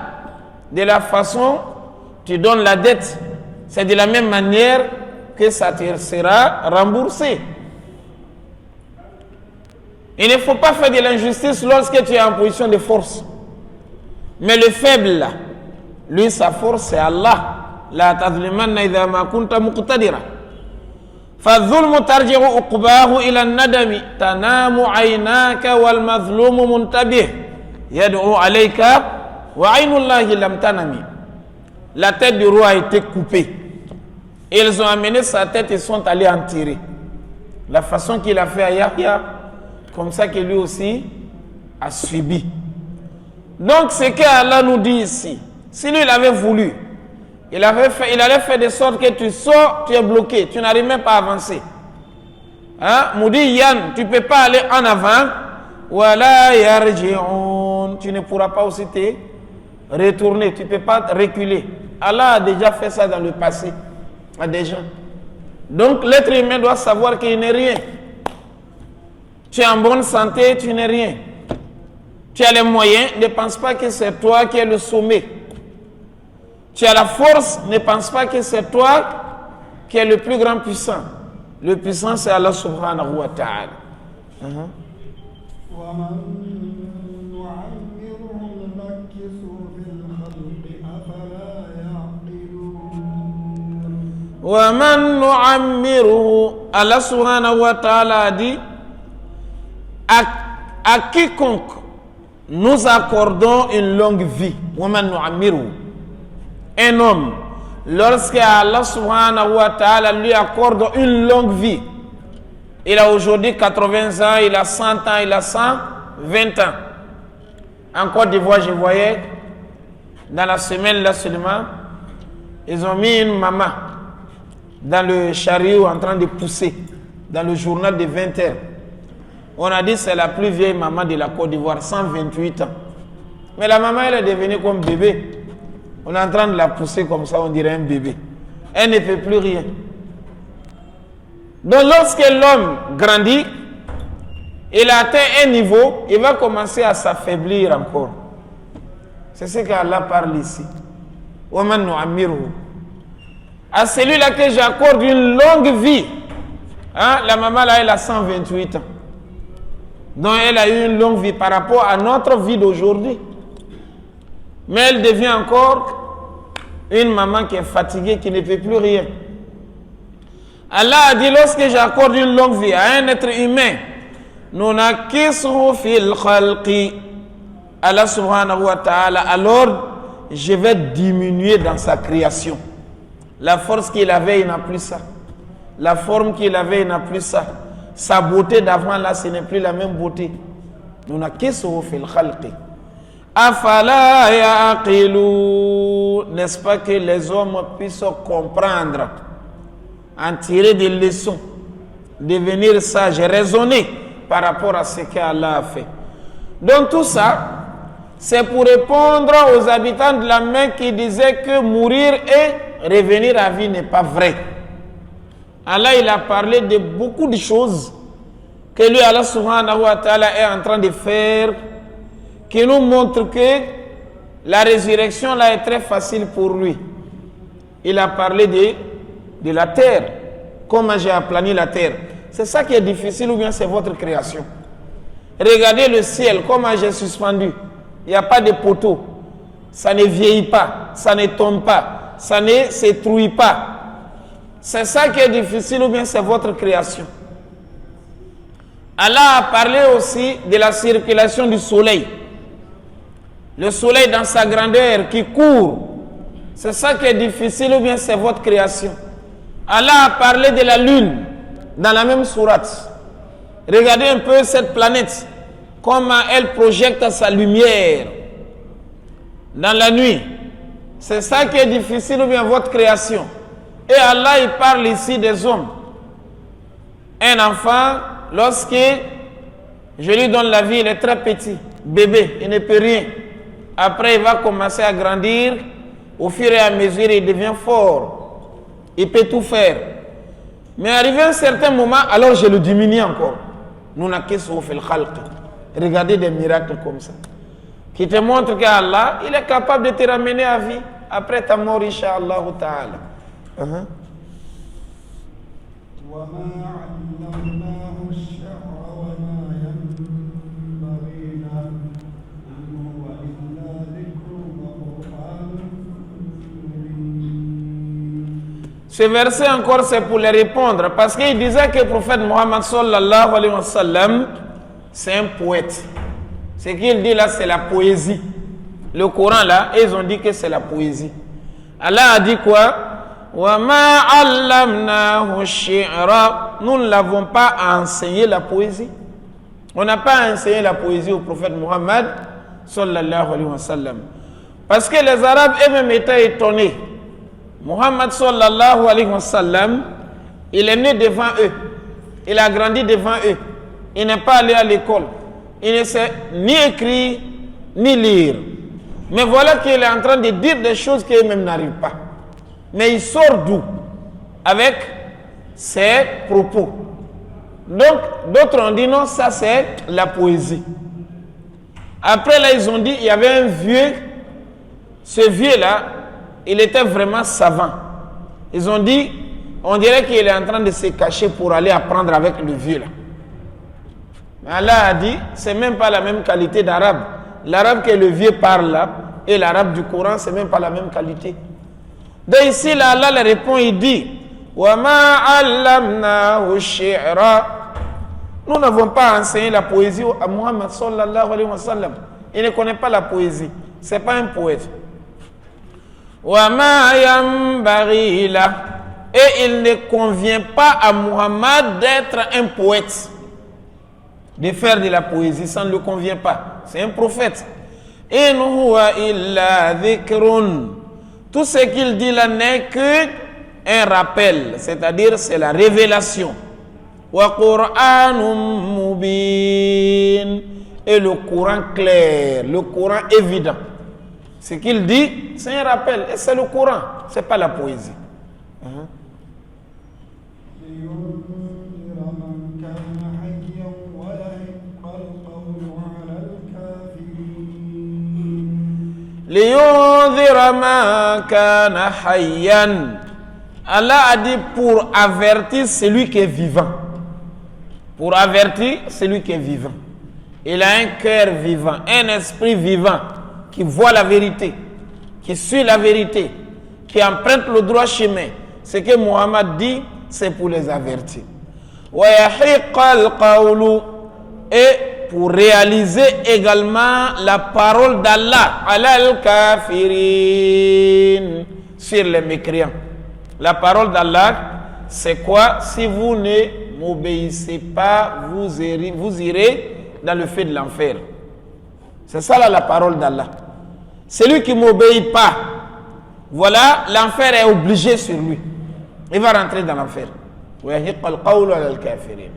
De la façon, tu donnes la dette. C'est de la même manière que ça te sera remboursé. Il ne faut pas faire de l'injustice lorsque tu es en position de force. Mais le faible, là, lui, sa force, c'est Allah. La tazlimanna idha ma kunta muqtadira. فالظلم ترجع عقباه إلى الندم تنام عيناك والمظلوم منتبه يدعو عليك وعين الله لم تنم. La tête du roi a été coupée. Ils ont amené sa tête et sont allés en tirer. La façon qu'il a fait à Yahya, comme ça que lui aussi a subi. Donc ce qu'Allah nous dit ici, si lui il avait voulu, il allait faire de sorte que tu sors, tu es bloqué, tu n'arrives même pas à avancer. Hein? Moudi Yann, tu ne peux pas aller en avant. Wala yarji'un, tu ne pourras pas aussi te retourner, tu ne peux pas reculer. Allah a déjà fait ça dans le passé à des gens. Donc l'être humain doit savoir qu'il n'est rien. Tu es en bonne santé, tu n'es rien. Tu as les moyens, ne pense pas que c'est toi qui es le sommet. Tu as la force, ne pense pas que c'est toi qui es le plus grand puissant. Le puissant, c'est Allah subhanahu wa ta'ala. وَمَنْ نُعَمِّرُهُ Allah subhanahu wa ta'ala a dit à quiconque nous accordons une longue vie. وَمَنْ نُعَمِّرُهُ Un homme, lorsque Allah subhanahu wa ta'ala lui accorde une longue vie, il a aujourd'hui 80 ans, il a 100 ans, il a 120 ans. En Côte d'Ivoire, je voyais, dans la semaine là seulement, ils ont mis une maman dans le chariot en train de pousser, dans le journal de 20 heures. On a dit c'est la plus vieille maman de la Côte d'Ivoire, 128 ans. Mais la maman, elle est devenue comme bébé. On est en train de la pousser comme ça, on dirait un bébé. Elle ne fait plus rien. Donc lorsque l'homme grandit, il atteint un niveau, il va commencer à s'affaiblir encore. C'est ce qu'Allah parle ici. وَمَنْ نُعَمِّرُهُ À celui-là que j'accorde une longue vie. Hein? La maman là, elle a 128 ans. Donc elle a eu une longue vie par rapport à notre vie d'aujourd'hui. Mais elle devient encore une maman qui est fatiguée, qui ne fait plus rien. Allah a dit, lorsque j'accorde une longue vie à un être humain, Allah subhanahu wa ta'ala, alors je vais diminuer dans sa création. La force qu'il avait, il n'a plus ça. La forme qu'il avait, il n'a plus ça. Sa beauté d'avant là, ce n'est plus la même beauté. Afala yaqilu, n'est-ce pas que les hommes puissent comprendre, en tirer des leçons, devenir sages, raisonner par rapport à ce qu'Allah a fait. Donc tout ça, c'est pour répondre aux habitants de la Mecque qui disaient que mourir et revenir à vie n'est pas vrai. Allah, il a parlé de beaucoup de choses que lui, Allah subhanahu wa ta'ala, est en train de faire, qui nous montre que la résurrection là est très facile pour lui. Il a parlé de la terre, comment j'ai aplani la terre. C'est ça qui est difficile ou bien c'est votre création? Regardez le ciel, comment j'ai suspendu. Il n'y a pas de poteau. Ça ne vieillit pas, ça ne tombe pas, ça ne s'étruit pas. C'est ça qui est difficile ou bien c'est votre création? Allah a parlé aussi de la circulation du soleil. Le soleil dans sa grandeur qui court. C'est ça qui est difficile ou bien c'est votre création? Allah a parlé de la lune dans la même sourate. Regardez un peu cette planète, comment elle projette sa lumière dans la nuit. C'est ça qui est difficile ou bien votre création? Et Allah, il parle ici des hommes. Un enfant, lorsque je lui donne la vie, il est très petit, bébé, il ne peut rien. Après, il va commencer à grandir. Au fur et à mesure, il devient fort. Il peut tout faire. Mais arrivé à un certain moment, alors je le diminue encore. Regardez des miracles comme ça. Qui te montrent qu'Allah, il est capable de te ramener à vie après ta mort, Inch'Allah ta'ala. Ce verset encore, c'est pour les répondre, parce qu'il disait que le prophète Mohammed sallallahu alayhi wa sallam, c'est un poète. Ce qu'il dit là, c'est la poésie. Le Coran là, ils ont dit que c'est la poésie. Allah a dit quoi? Wa ma allamnahu shi'ra. Nous ne l'avons pas enseigné la poésie. On n'a pas enseigné la poésie au prophète Mohammed sallallahu alayhi wa sallam. Parce que les Arabes eux-mêmes étaient étonnés. Muhammad sallallahu alayhi wa sallam, il est né devant eux, il a grandi devant eux, il n'est pas allé à l'école, il ne sait ni écrire ni lire. Mais voilà qu'il est en train de dire des choses qu'eux-mêmes n'arrivent pas. Mais il sort d'où? Avec ses propos. Donc, d'autres ont dit non, ça c'est la poésie. Après là, ils ont dit, il y avait un vieux, ce vieux-là, il était vraiment savant. Ils ont dit, on dirait qu'il est en train de se cacher pour aller apprendre avec le vieux-là. Mais Allah a dit, c'est même pas la même qualité d'arabe. L'arabe que le vieux parle là, et l'arabe du Coran, c'est même pas la même qualité. Donc ici, là, Allah le répond, il dit, وَمَا عَلَّمْنَاهُ الشِّعْرَ. Nous n'avons pas enseigné la poésie à Muhammad sallallahu alayhi wa sallam. Il ne connaît pas la poésie. Ce n'est pas un poète. وَمَا يَنْبَغِي لَهُ. Et il ne convient pas à Muhammad d'être un poète. De faire de la poésie, ça ne lui convient pas. C'est un prophète. إِنْ هُوَ إِلَّا ذِكْرٌ. Tout ce qu'il dit là n'est qu'un rappel, c'est-à-dire c'est la révélation. وَقُرْآنٌ مُبِينٌ. Et le Coran clair, le Coran évident. Ce qu'il dit, c'est un rappel. Et c'est le Coran, ce n'est pas la poésie. لِيُنذِرَ مَن كَانَ حَيًّا. Allah a dit pour avertir celui qui est vivant. Pour avertir celui qui est vivant. Il a un cœur vivant, un esprit vivant qui voit la vérité, qui suit la vérité, qui emprunte le droit chemin. Ce que Muhammad dit, c'est pour les avertir. وَيَحِقَّ الْقَوْلُ. Et pour réaliser également la parole d'Allah ala al-kafirin, sur les mécréants. La parole d'Allah, c'est quoi? Si vous ne m'obéissez pas, vous irez dans le feu de l'enfer. C'est ça là, la parole d'Allah. Celui qui ne m'obéit pas, voilà, l'enfer est obligé sur lui. Il va rentrer dans l'enfer. وَيَحِقَّ الْقَوْلُ عَلَى الْكَافِرِينَ.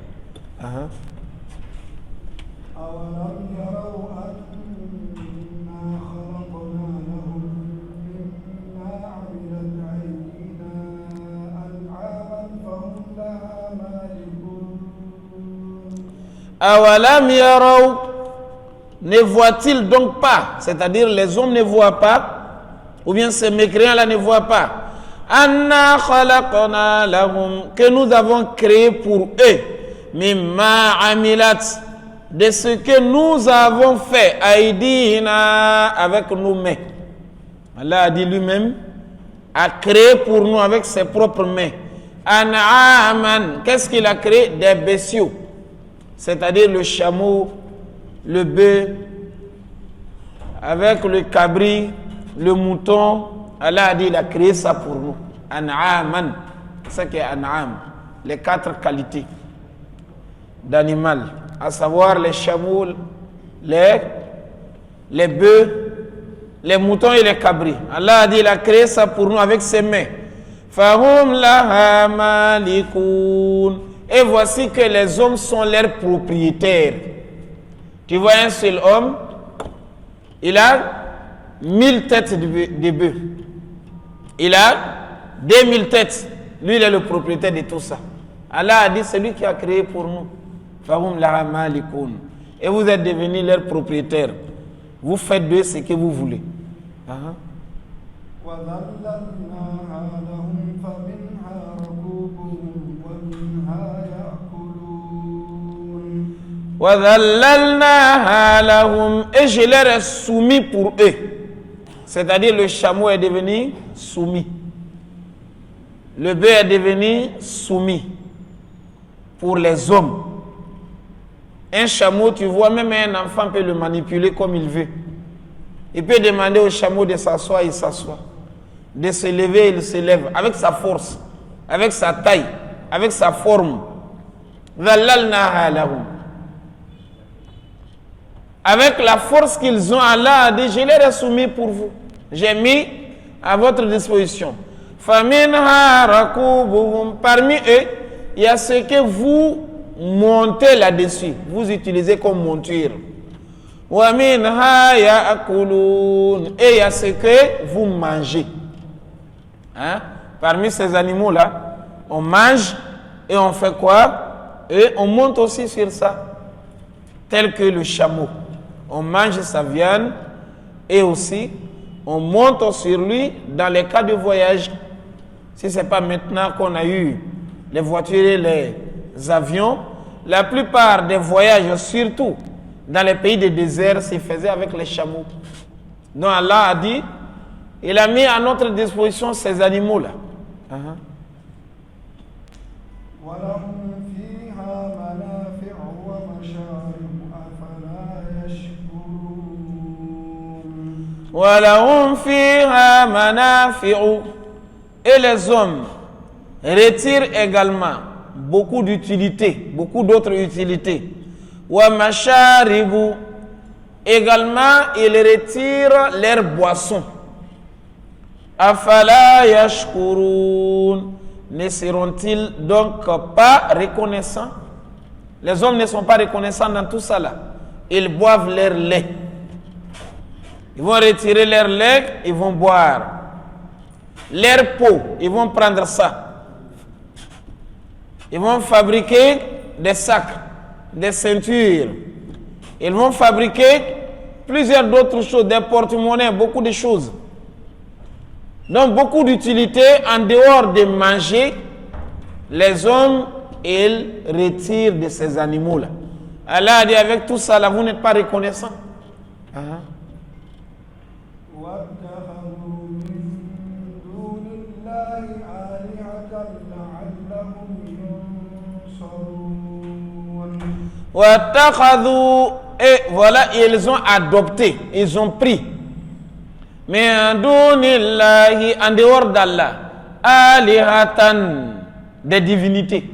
أولم يروا أنا خلقنا لهم مما عملت أيدينا أنعاما فهم لها مالكون.
أولم يروا. Ne voient-ils donc pas, c'est-à-dire les hommes ne voient pas, ou bien ces mécréants-là ne voient pas, Anna khalaqna lahum, que nous avons créé pour eux, mimma amilat, de ce que nous avons fait, aïdina, avec nos mains. Allah a dit lui-même, a créé pour nous avec ses propres mains. An'aman, qu'est-ce qu'il a créé? Des bestiaux, c'est-à-dire le chameau, le bœuf, avec le cabri, le mouton. Allah a dit, il a créé ça pour nous. An'aman, c'est ce qui est an'am, les 4 qualités d'animal, à savoir les chameaux, les bœufs, les moutons et les cabris. Allah a dit, il a créé ça pour nous avec ses mains. Fahum laha malikoun. Et voici que les hommes sont leurs propriétaires. Tu vois un seul homme, il a 1000 têtes de bœufs. Il a 2000 têtes. Lui, il est le propriétaire de tout ça. Allah a dit, c'est lui qui a créé pour nous. Fahum laha malikoun. Et vous êtes devenus leurs propriétaires. Vous faites d'eux ce que vous voulez.
وَذَلَّلْنَاهَا لَهُمْ فَمِنْهَا رَكُوبُهُمْ وَمِنْهَا يَأْكُلُونَ. وَذَلَّلْنَاهَا لَهُمْ. Et je leur ai soumis pour eux. C'est-à-dire le chameau est devenu soumis. Le bœuf est devenu soumis pour les hommes. Un chameau, tu vois, même un enfant peut le manipuler comme il veut. Il peut demander au chameau de s'asseoir, il s'assoit. De se lever, il se lève. Avec sa force, avec sa taille, avec sa forme. Avec la force qu'ils ont, Allah a dit, je les ai soumis pour vous. J'ai mis à votre disposition. Faminha rakubuhum. Parmi eux, il y a ce que vous montez là-dessus. Vous utilisez comme monture. Wa minha ya'kulun. Et il y a ce que vous mangez. Hein? Parmi ces animaux-là, on mange et on fait quoi? Et on monte aussi sur ça, tel que le chameau. On mange sa viande et aussi on monte sur lui dans les cas de voyage. Si ce n'est pas maintenant qu'on a eu les voitures et les avions, la plupart des voyages, surtout dans les pays des déserts, se faisaient avec les chameaux. Donc Allah a dit, il a mis à notre disposition ces animaux-là. Et les hommes retirent également beaucoup d'utilités, beaucoup d'autres utilités. Également, ils retirent leurs boissons. Afala yashkurun. Ne seront-ils donc pas reconnaissants? Les hommes ne sont pas reconnaissants dans tout ça là. Ils boivent leur lait. Ils vont retirer leur lait, ils vont boire. Leur peau, ils vont prendre ça. Ils vont fabriquer des sacs, des ceintures. Ils vont fabriquer plusieurs d'autres choses, des porte-monnaies, beaucoup de choses. Donc beaucoup d'utilités en dehors de manger. Les hommes, ils retirent de ces animaux-là. Allah a dit avec tout ça, là, vous n'êtes pas reconnaissant. Et voilà, ils ont adopté, ils ont pris. Mais en dehors d'Allah, alihatan, des divinités.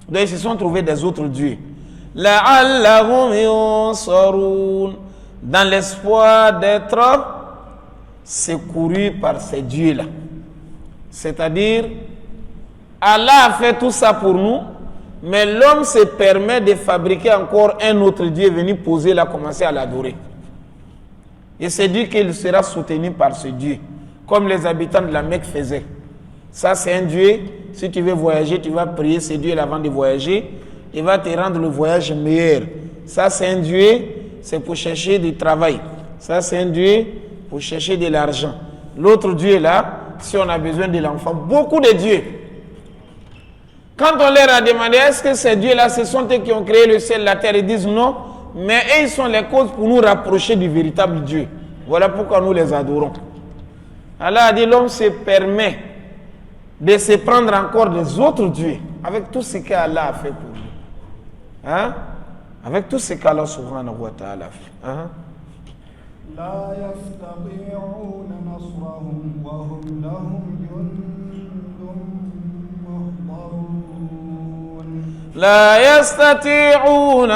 Donc ils se sont trouvés des autres dieux. La'allahum yunsarun, dans l'espoir d'être secourus par ces dieux-là. C'est-à-dire, Allah a fait tout ça pour nous, mais l'homme se permet de fabriquer encore un autre Dieu, venir poser là, commencer à l'adorer. Il s'est dit qu'il sera soutenu par ce Dieu, comme les habitants de la Mecque faisaient. Ça, c'est un Dieu. Si tu veux voyager, tu vas prier ce Dieu avant de voyager. Il va te rendre le voyage meilleur. Ça, c'est un Dieu, c'est pour chercher du travail. Ça, c'est un Dieu pour chercher de l'argent. L'autre Dieu là, si on a besoin de l'enfant, beaucoup de dieux. Quand on leur a demandé, est-ce que ces dieux-là, ce sont eux qui ont créé le ciel, la terre, ils disent non, mais eux, ils sont les causes pour nous rapprocher du véritable Dieu. Voilà pourquoi nous les adorons. Allah a dit, l'homme se permet de se prendre encore des autres dieux, avec tout ce qu'Allah a fait pour lui. Hein? Avec tout ce qu'Allah subhanahu wa ta'ala a fait. Hein?
لا يستطيعون نصرهم وهم لهم جند محضرون.
لا يستطيعون,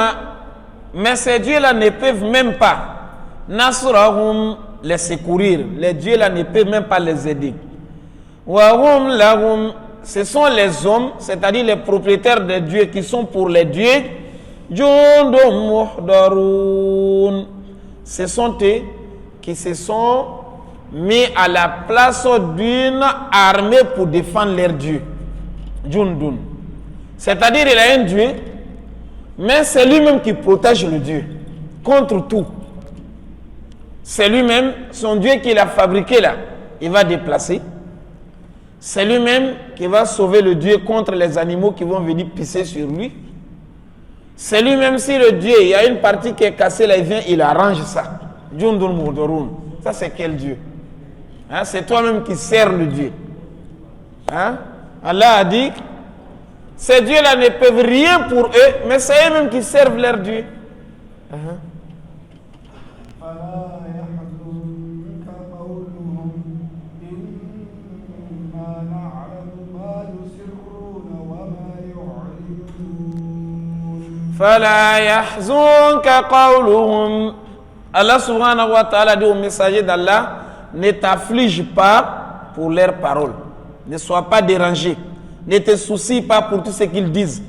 mais ces dieux-là ne peuvent même pas. Nasrahum, les secourir. Les dieux-là ne peuvent même pas les aider. Wahum lahum, ce sont les hommes, c'est-à-dire les propriétaires des dieux qui sont pour les dieux. Jundum muhdarun. Ce sont eux qui se sont mis à la place d'une armée pour défendre leur Dieu. Jundun. C'est-à-dire il a un Dieu, mais c'est lui-même qui protège le Dieu contre tout. C'est lui-même, son Dieu qu'il a fabriqué là, il va déplacer. C'est lui-même qui va sauver le Dieu contre les animaux qui vont venir pisser sur lui. C'est lui-même, si le Dieu, il y a une partie qui est cassée là, il vient, il arrange ça. Jundun Mudorun. Ça, c'est quel Dieu? Hein? C'est toi-même qui sers le Dieu. Hein? Allah a dit, ces dieux-là ne peuvent rien pour eux, mais c'est eux-mêmes qui servent leur Dieu. فلا يحزنك قولهم. Allah subhanahu wa ta'ala dit au messager d'Allah, ne t'afflige pas pour leurs paroles, ne sois pas dérangé, ne te soucie pas pour tout ce qu'ils disent.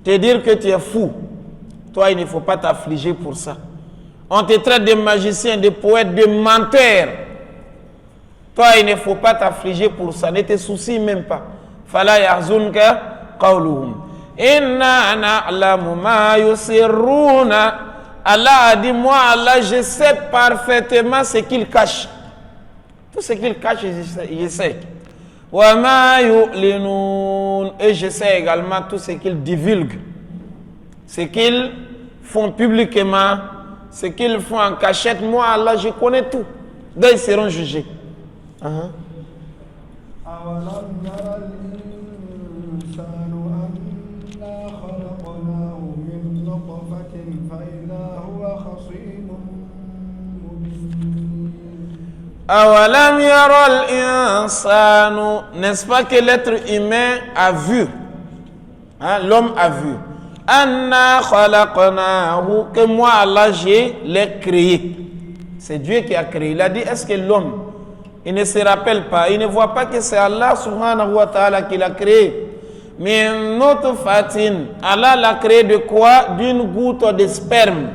Te dire que tu es fou, toi il ne faut pas t'affliger pour ça. On te traite de magicien, de poète, de menteur, toi il ne faut pas t'affliger pour ça, ne te soucie même pas. Fala yahzunka qawluhum. Inna na'lamu ma yusirruna. Allah a dit, moi Allah, je sais parfaitement ce qu'il cache. Tout ce qu'il cache, je sais. Wa ma yu'linun. Et je sais également tout ce qu'ils divulguent. Ce qu'ils font publiquement, ce qu'ils font en cachette. Moi Allah, je connais tout. Donc ils seront jugés. Awalam yara al-insanu, n'est-ce pas que l'être humain a vu, l'homme a vu, anna khalaqnahu, que moi Allah je l'ai créé. C'est Dieu qui a créé. Il a dit, est-ce que l'homme, il ne se rappelle pas, il ne voit pas que c'est Allah subhanahu wa ta'ala qui l'a créé. Min nutfatin, Allah l'a créé de quoi? D'une goutte de sperme.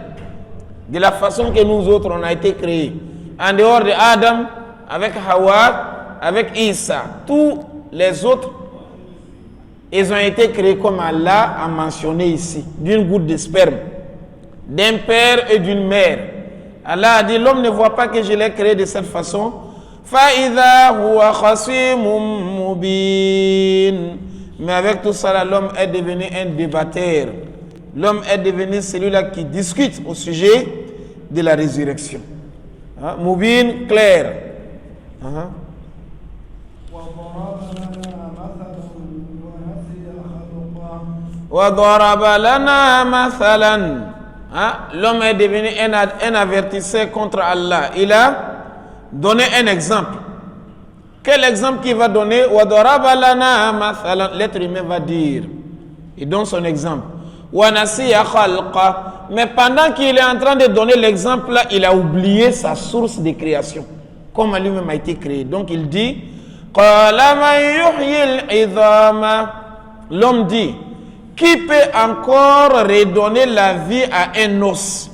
De la façon que nous autres on a été créés. En dehors de Adam, avec Hawa, avec Isa, tous les autres, ils ont été créés comme Allah a mentionné ici, d'une goutte de sperme, d'un père et d'une mère. Allah a dit, l'homme ne voit pas que je l'ai créé de cette façon. فَإِذَا هُوَ خَصِيمٌ مُبِينٌ. Mais avec tout ça, l'homme est devenu un débatteur. L'homme est devenu celui-là qui discute au sujet de la résurrection. Mubin, clair. L'homme est devenu un avertisseur contre Allah. Il a donné un exemple. Quel exemple qu'il va donner? L'être humain va dire. Il donne son exemple. Mais pendant qu'il est en train de donner l'exemple là, il a oublié sa source de création, comme lui-même a été créé. Donc il dit, l'homme dit, qui peut encore redonner la vie à un os,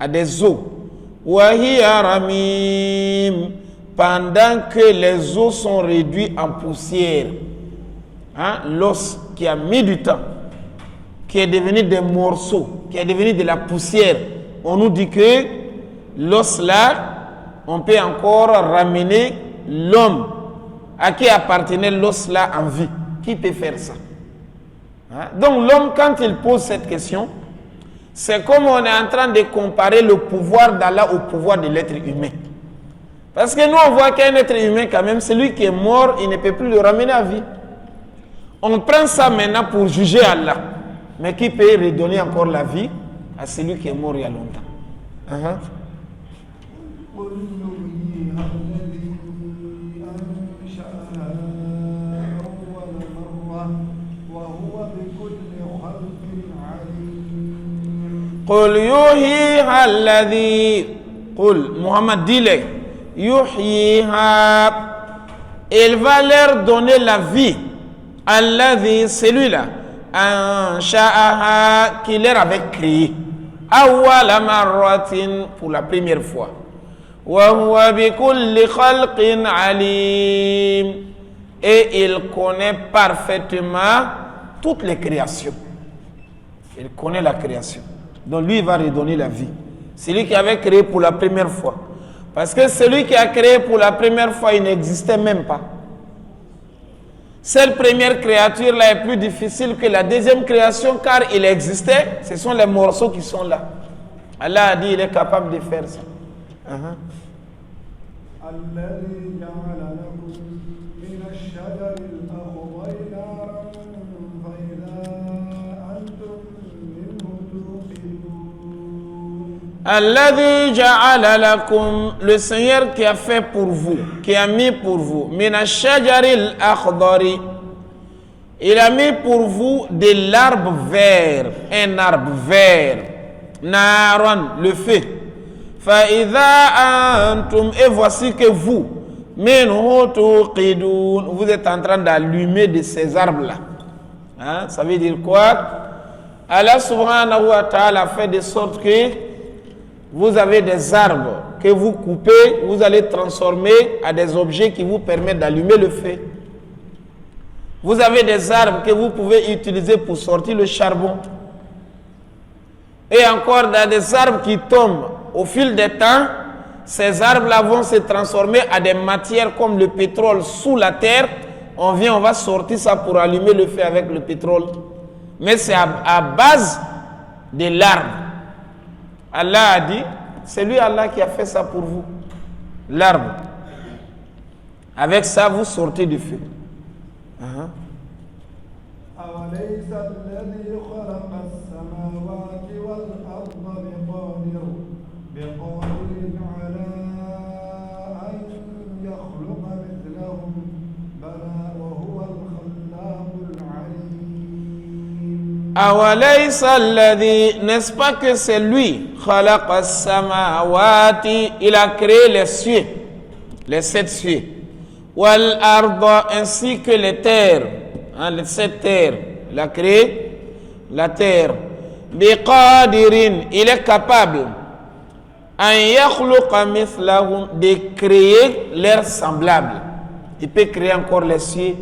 à des os, pendant que les os sont réduits en poussière. L'os qui a mis du temps, qui est devenu des morceaux, qui est devenu de la poussière. On nous dit que l'os là, on peut encore ramener l'homme à qui appartenait l'os là en vie. Qui peut faire ça? Donc l'homme, quand il pose cette question, c'est comme on est en train de comparer le pouvoir d'Allah au pouvoir de l'être humain. Parce que nous on voit qu'un être humain quand même, celui qui est mort, il ne peut plus le ramener à vie. On prend ça maintenant pour juger Allah. Mais qui peut redonner encore la vie à celui qui est mort il y a longtemps? قل يحييها الذي قل Muhammad dit-le يحييها, il va leur donner la vie, الذي, celui-là ansha'aha, qui leur avait créé awwala marratin, pour la première fois, wa huwa bi kulli khalqin alim, et il connaît parfaitement toutes les créations. Il connaît la création, donc lui il va redonner la vie, celui qui avait créé pour la première fois, parce que celui qui a créé pour la première fois, il n'existait même pas. Cette première créature là est plus difficile que la deuxième création, car il existait, ce sont les morceaux qui sont là. Allah a dit, il est capable de faire ça. Alladhi ja'ala lakum, le Seigneur qui a fait pour vous, qui a mis pour vous, mina shajaril akhdari, il a mis pour vous de l'arbre vert, un arbre vert, naran, le feu. Fa idha antum, et voici que vous, minhu tuqidun, vous êtes en train d'allumer de ces arbres-là. Ça veut dire quoi? Allah subhanahu wa ta'ala fait de sorte que vous avez des arbres que vous coupez, vous allez transformer à des objets qui vous permettent d'allumer le feu. Vous avez des arbres que vous pouvez utiliser pour sortir le charbon. Et encore, dans des arbres qui tombent au fil des temps, ces arbres-là vont se transformer à des matières comme le pétrole sous la terre. On va sortir ça pour allumer le feu avec le pétrole. Mais c'est à base de l'arbre. Allah a dit, c'est lui Allah qui a fait ça pour vous. L'arbre. Avec ça, vous sortez du feu.
أوليس الذي خلق السماوات والأرض بقادر على أن يخلق مثلهم بلى وهو الخلاق العليم.
أوليس الذي, n'est-ce pas que c'est lui, خلق السماوات, il a créé les cieux, les 7 cieux, والأرض, ainsi que les terres. Les 7 terres, il a créé la terre. Biqadirin, il est capable de créer leurs semblables. Il peut créer encore les cieux,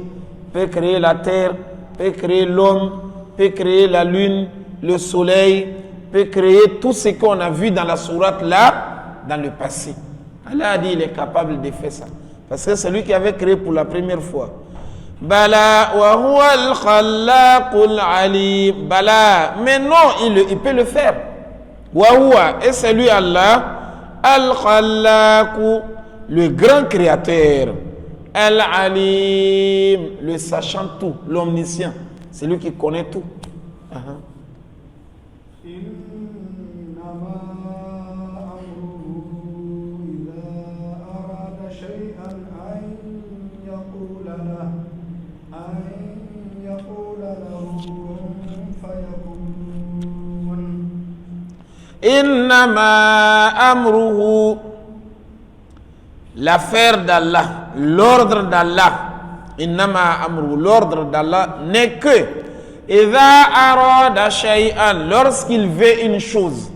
peut créer la terre, peut créer l'homme, peut créer la lune, le soleil, peut créer tout ce qu'on a vu dans la sourate là, dans le passé. Allah a dit il est capable de faire ça. Parce que c'est lui qui avait créé pour la première fois. Bala wa huwa al-khallaqul alim. Bala, mais non, il peut le faire. Wa huwa, et c'est lui Allah, al-khallaqu, le grand créateur, al-alim, le sachant tout, l'omniscient, c'est lui qui connaît tout. Innama amruhu, l'affaire d'Allah, l'ordre d'Allah. Innama amruhu, l'ordre d'Allah n'est que idha arada shay'an, lorsqu'il veut une chose,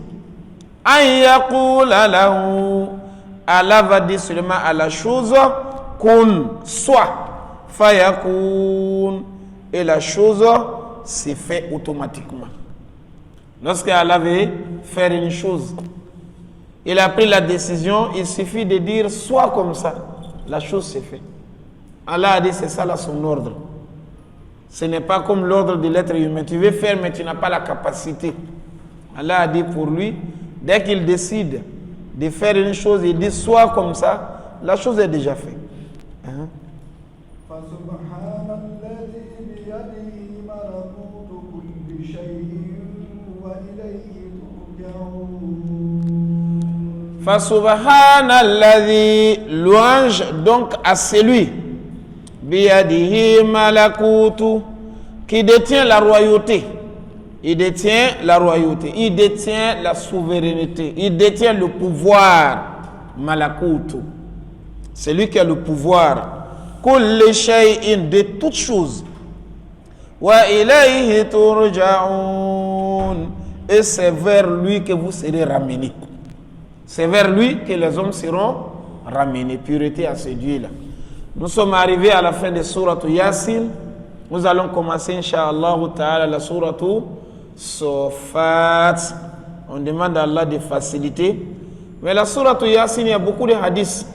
an yaqula lahu, Allah va dire seulement à la chose kun, soit, fayakun, et la chose se fait automatiquement. Lorsqu'Allah veut faire une chose, il a pris la décision, il suffit de dire soit comme ça, la chose s'est faite. Allah a dit c'est ça là son ordre. Ce n'est pas comme l'ordre de l'être humain. Tu veux faire mais tu n'as pas la capacité. Allah a dit pour lui, dès qu'il décide de faire une chose, il dit soit comme ça, la chose est déjà faite. Fasubhanalladhi, louange donc à celui biyadihi malakutu, qui détient la royauté. Il détient la royauté, il détient la souveraineté, il détient le pouvoir. Malakutu, c'est lui qui a le pouvoir. Kulli shay'in, de toutes choses. Wa ilayhi turja'un, et c'est vers lui que vous serez ramenés. C'est vers lui que les hommes seront ramenés. Pureté à ce Dieu-là. Nous sommes arrivés à la fin de Sourate Yasin. Nous allons commencer, Inch'Allah ta'ala, la Sourate Sofat. On demande à Allah de faciliter. Mais la Sourate Yasin, il y a beaucoup de hadiths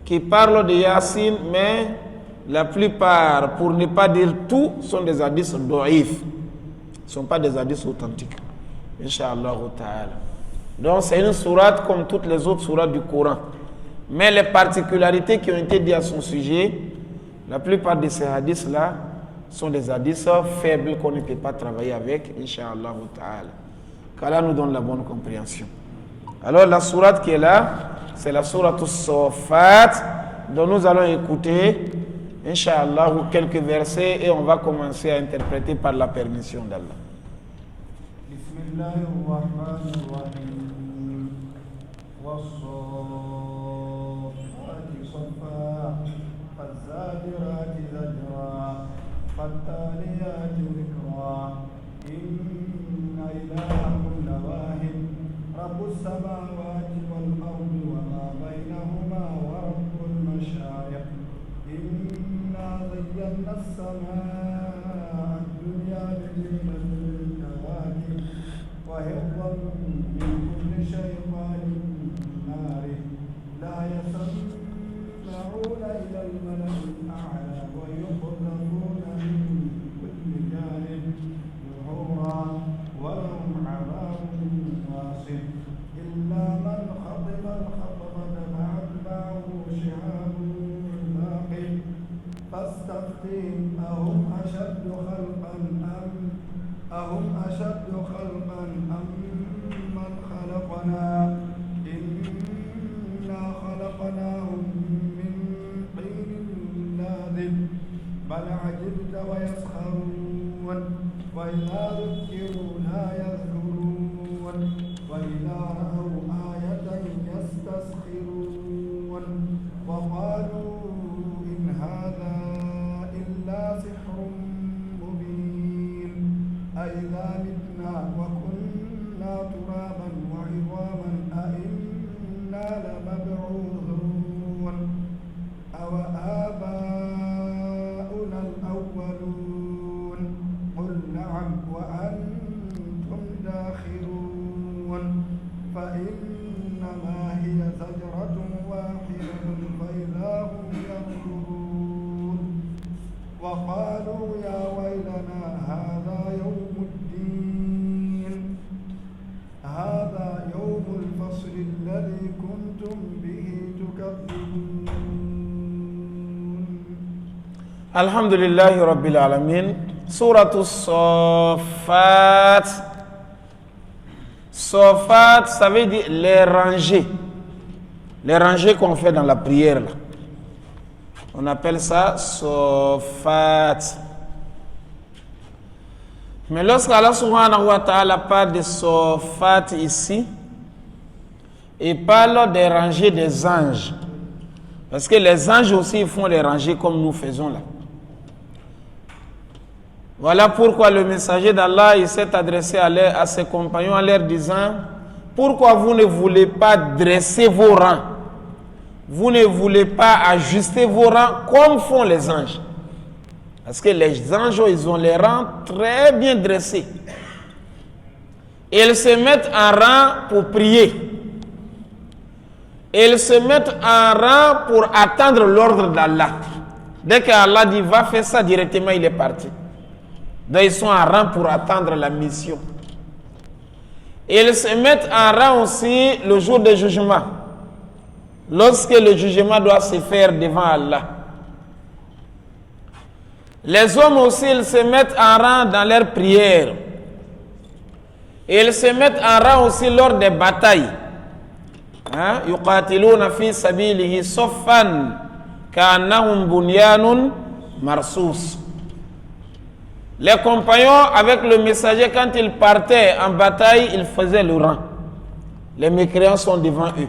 qui parlent de Yasin, mais la plupart, pour ne pas dire tout, sont des hadiths do'if. Ce ne sont pas des hadiths authentiques. Inch'Allah ta'ala. Donc c'est une sourate comme toutes les autres sourates du Coran. Mais les particularités qui ont été dites à son sujet, la plupart de ces hadiths-là sont des hadiths faibles qu'on ne peut pas travailler avec, Inch'Allah ta'ala. Qu'Allah nous donne la bonne compréhension. Alors la sourate qui est là, c'est la sourate Sofat, dont nous allons écouter, Inch'Allah, quelques versets et on va commencer à interpréter par la permission d'Allah.
Bismillahirrahmanirrahim. والصافات صفا فالزاجرات زجرا فالتاليات ذكرا إن إلهكم لواحد رب السماوات والأرض وما بينهما ورب المشارق إنا وزينا السماء الدنيا بزينة الكواكب وحفظا من كل شيطان مارد لا يسمعون إلى الملأ الأعلى ويقذفون من كل جانب دحورا ولهم عذاب واصب إلا من خطف الخطفة فأتبعه شهاب ثاقب فاستفتهم أهم أشد خلقا أم من خلقنا إنا خلقناهم من طين لازب بل عجبت ويسخرون وإذا ذكروا لا يذكرون وإذا رأوا آية يستسخرون وقالوا إن هذا إلا سحر مبين أإذا متنا وكنا ترابا وعظاما أإنا لمبعوثون أوآباؤنا الأولون قل نعم وأنتم داخرون فإنما هي زجرة واحدة فإذا هم ينظرون وقالوا يا ويلنا هذا يوم الدين هذا يوم الفصل الذي كنتم به تكذبون.
الحمد لله رب العالمين. سورة الصفات. Sofat, ça veut dire les rangées. Les rangées qu'on fait dans la prière là. On appelle ça sofat. Mais lorsqu'Allah subhanahu wa ta'ala parle de sofat ici, il parle des rangées des anges. Parce que les anges aussi font les rangées comme nous faisons là. Voilà pourquoi le messager d'Allah s'est adressé à ses compagnons en leur disant: pourquoi vous ne voulez pas dresser vos rangs? Vous ne voulez pas ajuster vos rangs comme font les anges? Parce que les anges, ils ont les rangs très bien dressés. Ils se mettent en rang pour prier. Ils se mettent en rang pour attendre l'ordre d'Allah. Dès qu'Allah dit va faire ça, directement il est parti. Donc ils sont en rang pour attendre la mission. Ils se mettent en rang aussi le jour du jugement. Lorsque le jugement doit se faire devant Allah. Les hommes aussi, ils se mettent en rang dans leurs prières. Ils se mettent en rang aussi lors des batailles. Yuqatiluna fi sabilihi saffan ka'annahum bunyanun marsus. Les compagnons avec le messager, quand ils partaient en bataille, ils faisaient le rang. Les mécréants sont devant eux.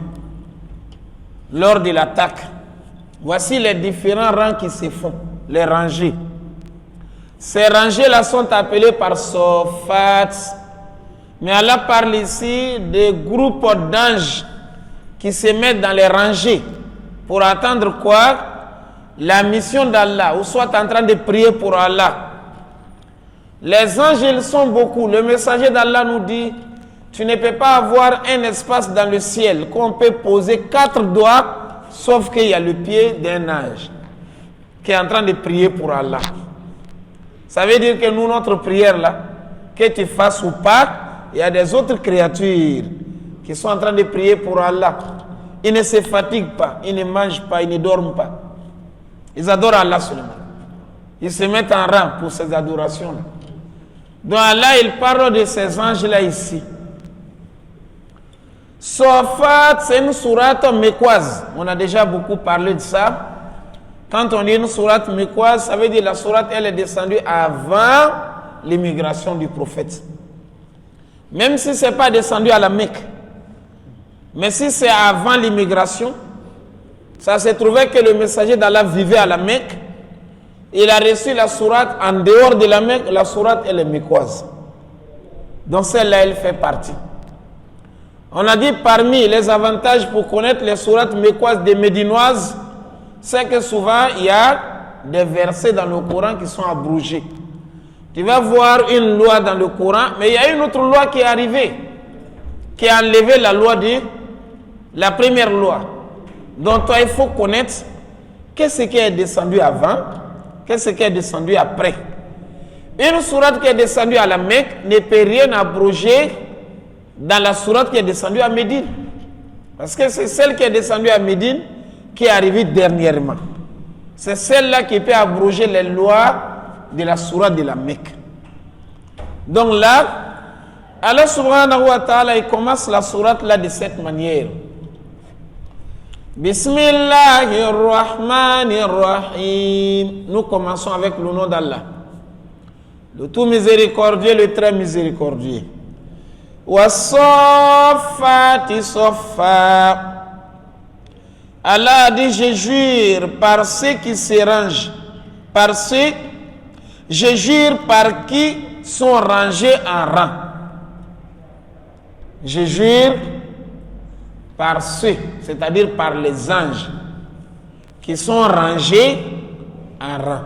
Lors de l'attaque, voici les différents rangs qui se font, les rangées. Ces rangées-là sont appelées par sofat. Mais Allah parle ici des groupes d'anges qui se mettent dans les rangées pour attendre quoi? La mission d'Allah, ou soit en train de prier pour Allah. Les anges, ils sont beaucoup. Le messager d'Allah nous dit: tu ne peux pas avoir un espace dans le ciel qu'on peut poser 4 doigts, sauf qu'il y a le pied d'un ange qui est en train de prier pour Allah. Ça veut dire que nous, notre prière là, que tu fasses ou pas, il y a des autres créatures qui sont en train de prier pour Allah. Ils ne se fatiguent pas, ils ne mangent pas, ils ne dorment pas. Ils adorent Allah seulement. Ils se mettent en rang pour ces adorations-là. Donc Allah, il parle de ces anges-là ici. Sofat, c'est une sourate mécoise. On a déjà beaucoup parlé de ça. Quand on dit une sourate mécoise, ça veut dire la sourate, elle est descendue avant l'immigration du prophète. Même si ce n'est pas descendu à la Mecque. Mais si c'est avant l'immigration, ça se trouvait que le messager d'Allah vivait à la Mecque. Il a reçu la sourate en dehors de la Mecque. La sourate, elle est mécoise. Donc celle-là, elle fait partie. On a dit parmi les avantages pour connaître les sourates mécoises des médinoises, c'est que souvent il y a des versets dans le Coran qui sont abrogés. Tu vas voir une loi dans le Coran, mais il y a une autre loi qui est arrivée, qui a enlevé la loi de la première loi. Donc toi, il faut connaître qu'est-ce qui est descendu avant, qu'est-ce qui est descendu après. Une sourate qui est descendue à la Mecque ne peut rien abroger dans la sourate qui est descendue à Médine. Parce que c'est celle qui est descendue à Médine qui est arrivée dernièrement. C'est celle-là qui peut abroger les lois de la sourate de la Mecque. Donc là, Allah subhanahu wa ta'ala, il commence la sourate là de cette manière. Bismillahirrahmanirrahim. Nous commençons avec le nom d'Allah, le tout miséricordieux, le très miséricordieux. Wassafati saffa. Allah a dit, je jure par ceux qui se rangent, par ceux, je jure par qui sont rangés en rang. Je jure par ceux, c'est-à-dire par les anges qui sont rangés en rang.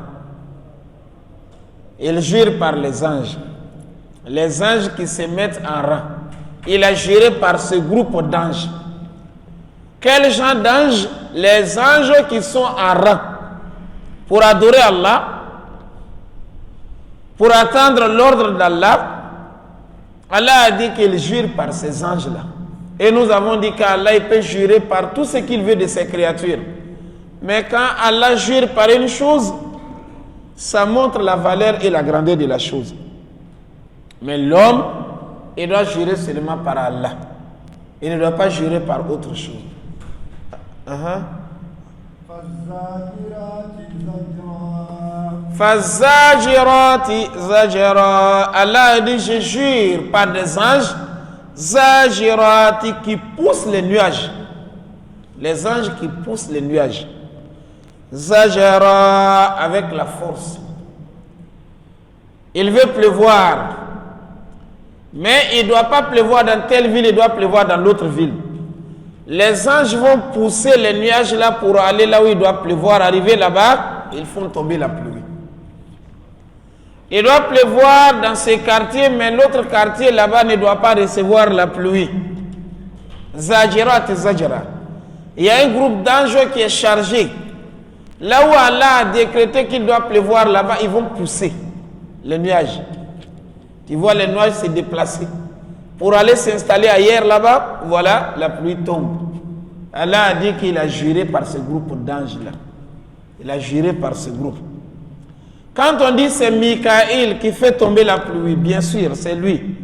Il jure par les anges qui se mettent en rang. Il a juré par ce groupe d'anges. Quel genre d'anges? Les anges qui sont en rang pour adorer Allah, pour attendre l'ordre d'Allah. Allah a dit qu'il jure par ces anges-là. Et nous avons dit qu'Allah il peut jurer par tout ce qu'il veut de ses créatures. Mais quand Allah jure par une chose, ça montre la valeur et la grandeur de la chose. Mais l'homme, il doit jurer seulement par Allah. Il ne doit pas jurer par autre chose. Fazajirati zajra. Allah a dit, je jure par des anges, zajirati, qui poussent les nuages. Les anges qui poussent les nuages. Zajra, avec la force. Il veut pleuvoir, mais il ne doit pas pleuvoir dans telle ville, il doit pleuvoir dans l'autre ville. Les anges vont pousser les nuages là pour aller là où il doit pleuvoir. Arriver là-bas, ils font tomber la pluie. Il doit pleuvoir dans ces quartiers, mais l'autre quartier là-bas ne doit pas recevoir la pluie. Zajirat, Zajra. Il y a un groupe d'anges qui est chargé. Là où Allah a décrété qu'il doit pleuvoir là-bas, ils vont pousser les nuages. Tu vois les nuages se déplacer. Pour aller s'installer ailleurs là-bas, voilà, la pluie tombe. Allah a dit qu'il a juré par ce groupe d'anges-là. Il a juré par ce groupe. Quand on dit c'est Mikaël qui fait tomber la pluie, bien sûr, c'est lui.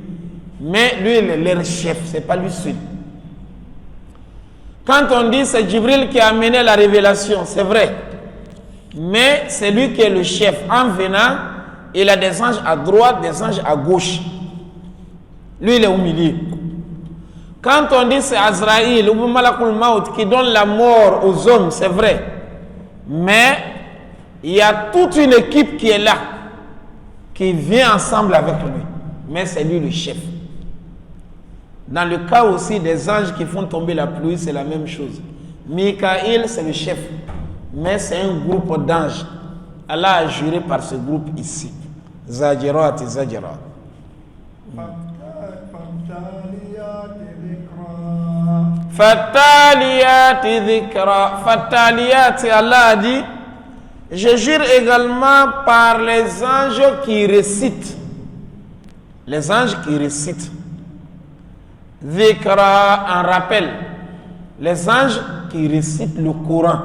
Mais lui, il est leur chef, ce n'est pas lui seul. Quand on dit c'est Djibril qui a amené la révélation, c'est vrai. Mais c'est lui qui est le chef. En venant, il a des anges à droite, des anges à gauche. Lui, il est au milieu. Quand on dit c'est Azraïl ou Malakul Maut qui donne la mort aux hommes, c'est vrai. Mais il y a toute une équipe qui est là, qui vient ensemble avec lui. Mais c'est lui le chef. Dans le cas aussi des anges qui font tomber la pluie, c'est la même chose. Mikaël, c'est le chef. Mais c'est un groupe d'anges. Allah a juré par ce groupe ici. Zajirat et Zajirat. Fataliyati dhikra. Fataliyati, Allah a dit, je jure également par les anges qui récitent. Les anges qui récitent. Dhikra, en rappel. Les anges qui récitent le Coran.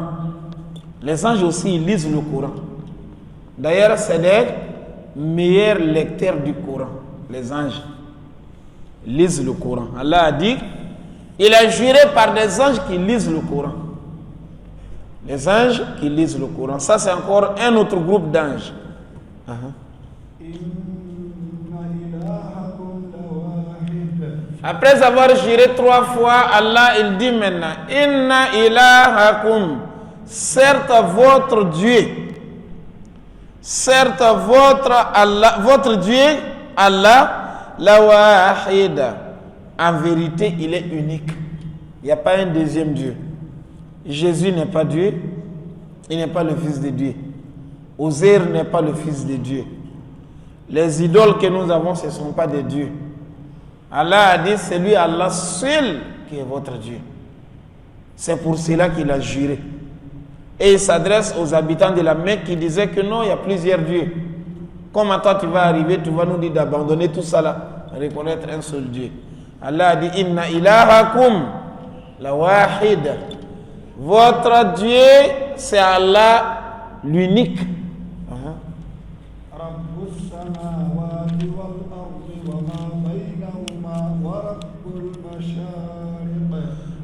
Les anges aussi, ils lisent le Coran. D'ailleurs, c'est les meilleurs lecteurs du Coran. Les anges lisent le Coran. Allah a dit, il a juré par des anges qui lisent le Coran. Les anges qui lisent le Coran. Ça, c'est encore un autre groupe d'anges. Après avoir juré 3 fois, Allah, il dit maintenant, Inna ilahakum, certes votre Dieu, certes votre Dieu, Allah, la wahida, en vérité, il est unique. Il n'y a pas un deuxième Dieu. Jésus n'est pas Dieu, il n'est pas le Fils de Dieu. Uzair n'est pas le fils de Dieu. Les idoles que nous avons, ce ne sont pas des dieux. Allah a dit, c'est lui Allah seul qui est votre Dieu. C'est pour cela qu'il a juré. Et il s'adresse aux habitants de la Mecque qui disaient que non, il y a plusieurs dieux. Comment toi tu vas arriver, tu vas nous dire d'abandonner tout ça là, reconnaître un seul Dieu. Allah a dit, Inna ilahakum la wahid. Votre Dieu, c'est Allah l'unique.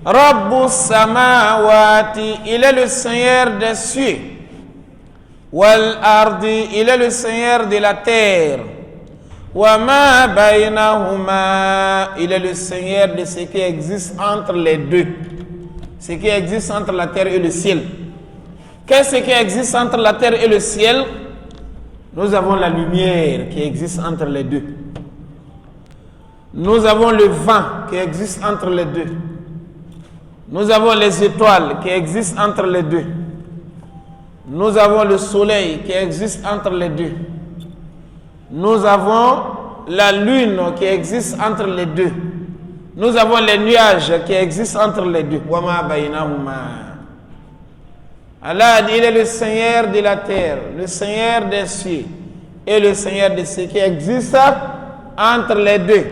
Rabbus samawati, il est le Seigneur des cieux. Wal ardi, il est le Seigneur de la terre. Wa ma baynahuma, il est le Seigneur de ce qui existe entre les deux. Ce qui existe entre la terre et le ciel. Qu'est-ce qui existe entre la terre et le ciel? Nous avons la lumière qui existe entre les deux. Nous avons le vent qui existe entre les deux. Nous avons les étoiles qui existent entre les deux. Nous avons le soleil qui existe entre les deux. Nous avons la lune qui existe entre les deux. Nous avons les nuages qui existent entre les deux. Allah dit, il est le Seigneur de la terre, le Seigneur des cieux et le Seigneur de ce qui existe entre les deux.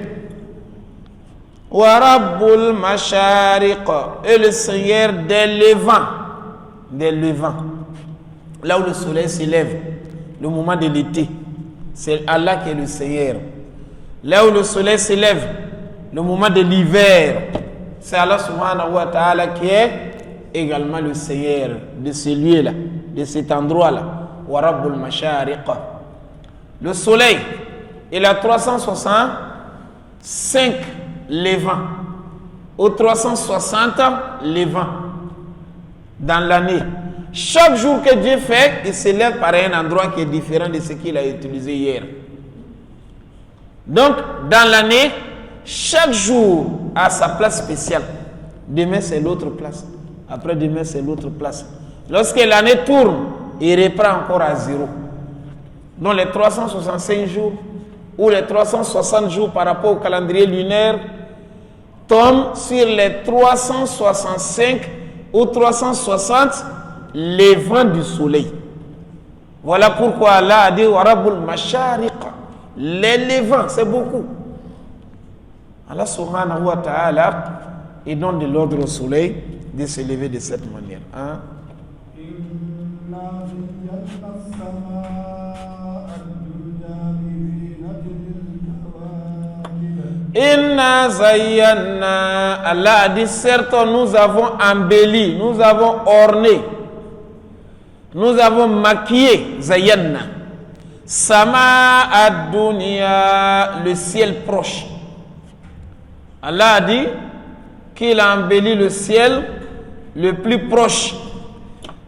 Wa Rabbul Mashariq, et le Seigneur des levants, là où le soleil s'élève, le moment de l'été, c'est Allah qui est le Seigneur. Là où le soleil s'élève, le moment de l'hiver, c'est Allah subhanahu wa ta'ala qui est également le Seigneur de ce lieu-là, de cet endroit-là. Wa Rabbul Mashariq. Le soleil, il a 365 levants, ou 360 levants dans l'année. Chaque jour que Dieu fait, il s'élève par un endroit qui est différent de ce qu'il a utilisé hier. Donc, dans l'année, chaque jour a sa place spéciale. Demain, c'est l'autre place. Après-demain, c'est l'autre place. Lorsque l'année tourne, il reprend encore à zéro. Donc, les 365 jours ou les 360 jours par rapport au calendrier lunaire tombent sur les 365 ou 360 levants du soleil. Voilà pourquoi Allah a dit wa Rabbul Mashariq. Les levants, c'est beaucoup. Allah subhanahu wa ta'ala, il donne de l'ordre au soleil de se lever de cette manière. Hein? Inna zayyana, Allah a dit, certes nous avons embelli, nous avons orné, nous avons maquillé, zayyana, sama ad-dunya, le ciel proche. Allah a dit qu'il a embelli le ciel le plus proche.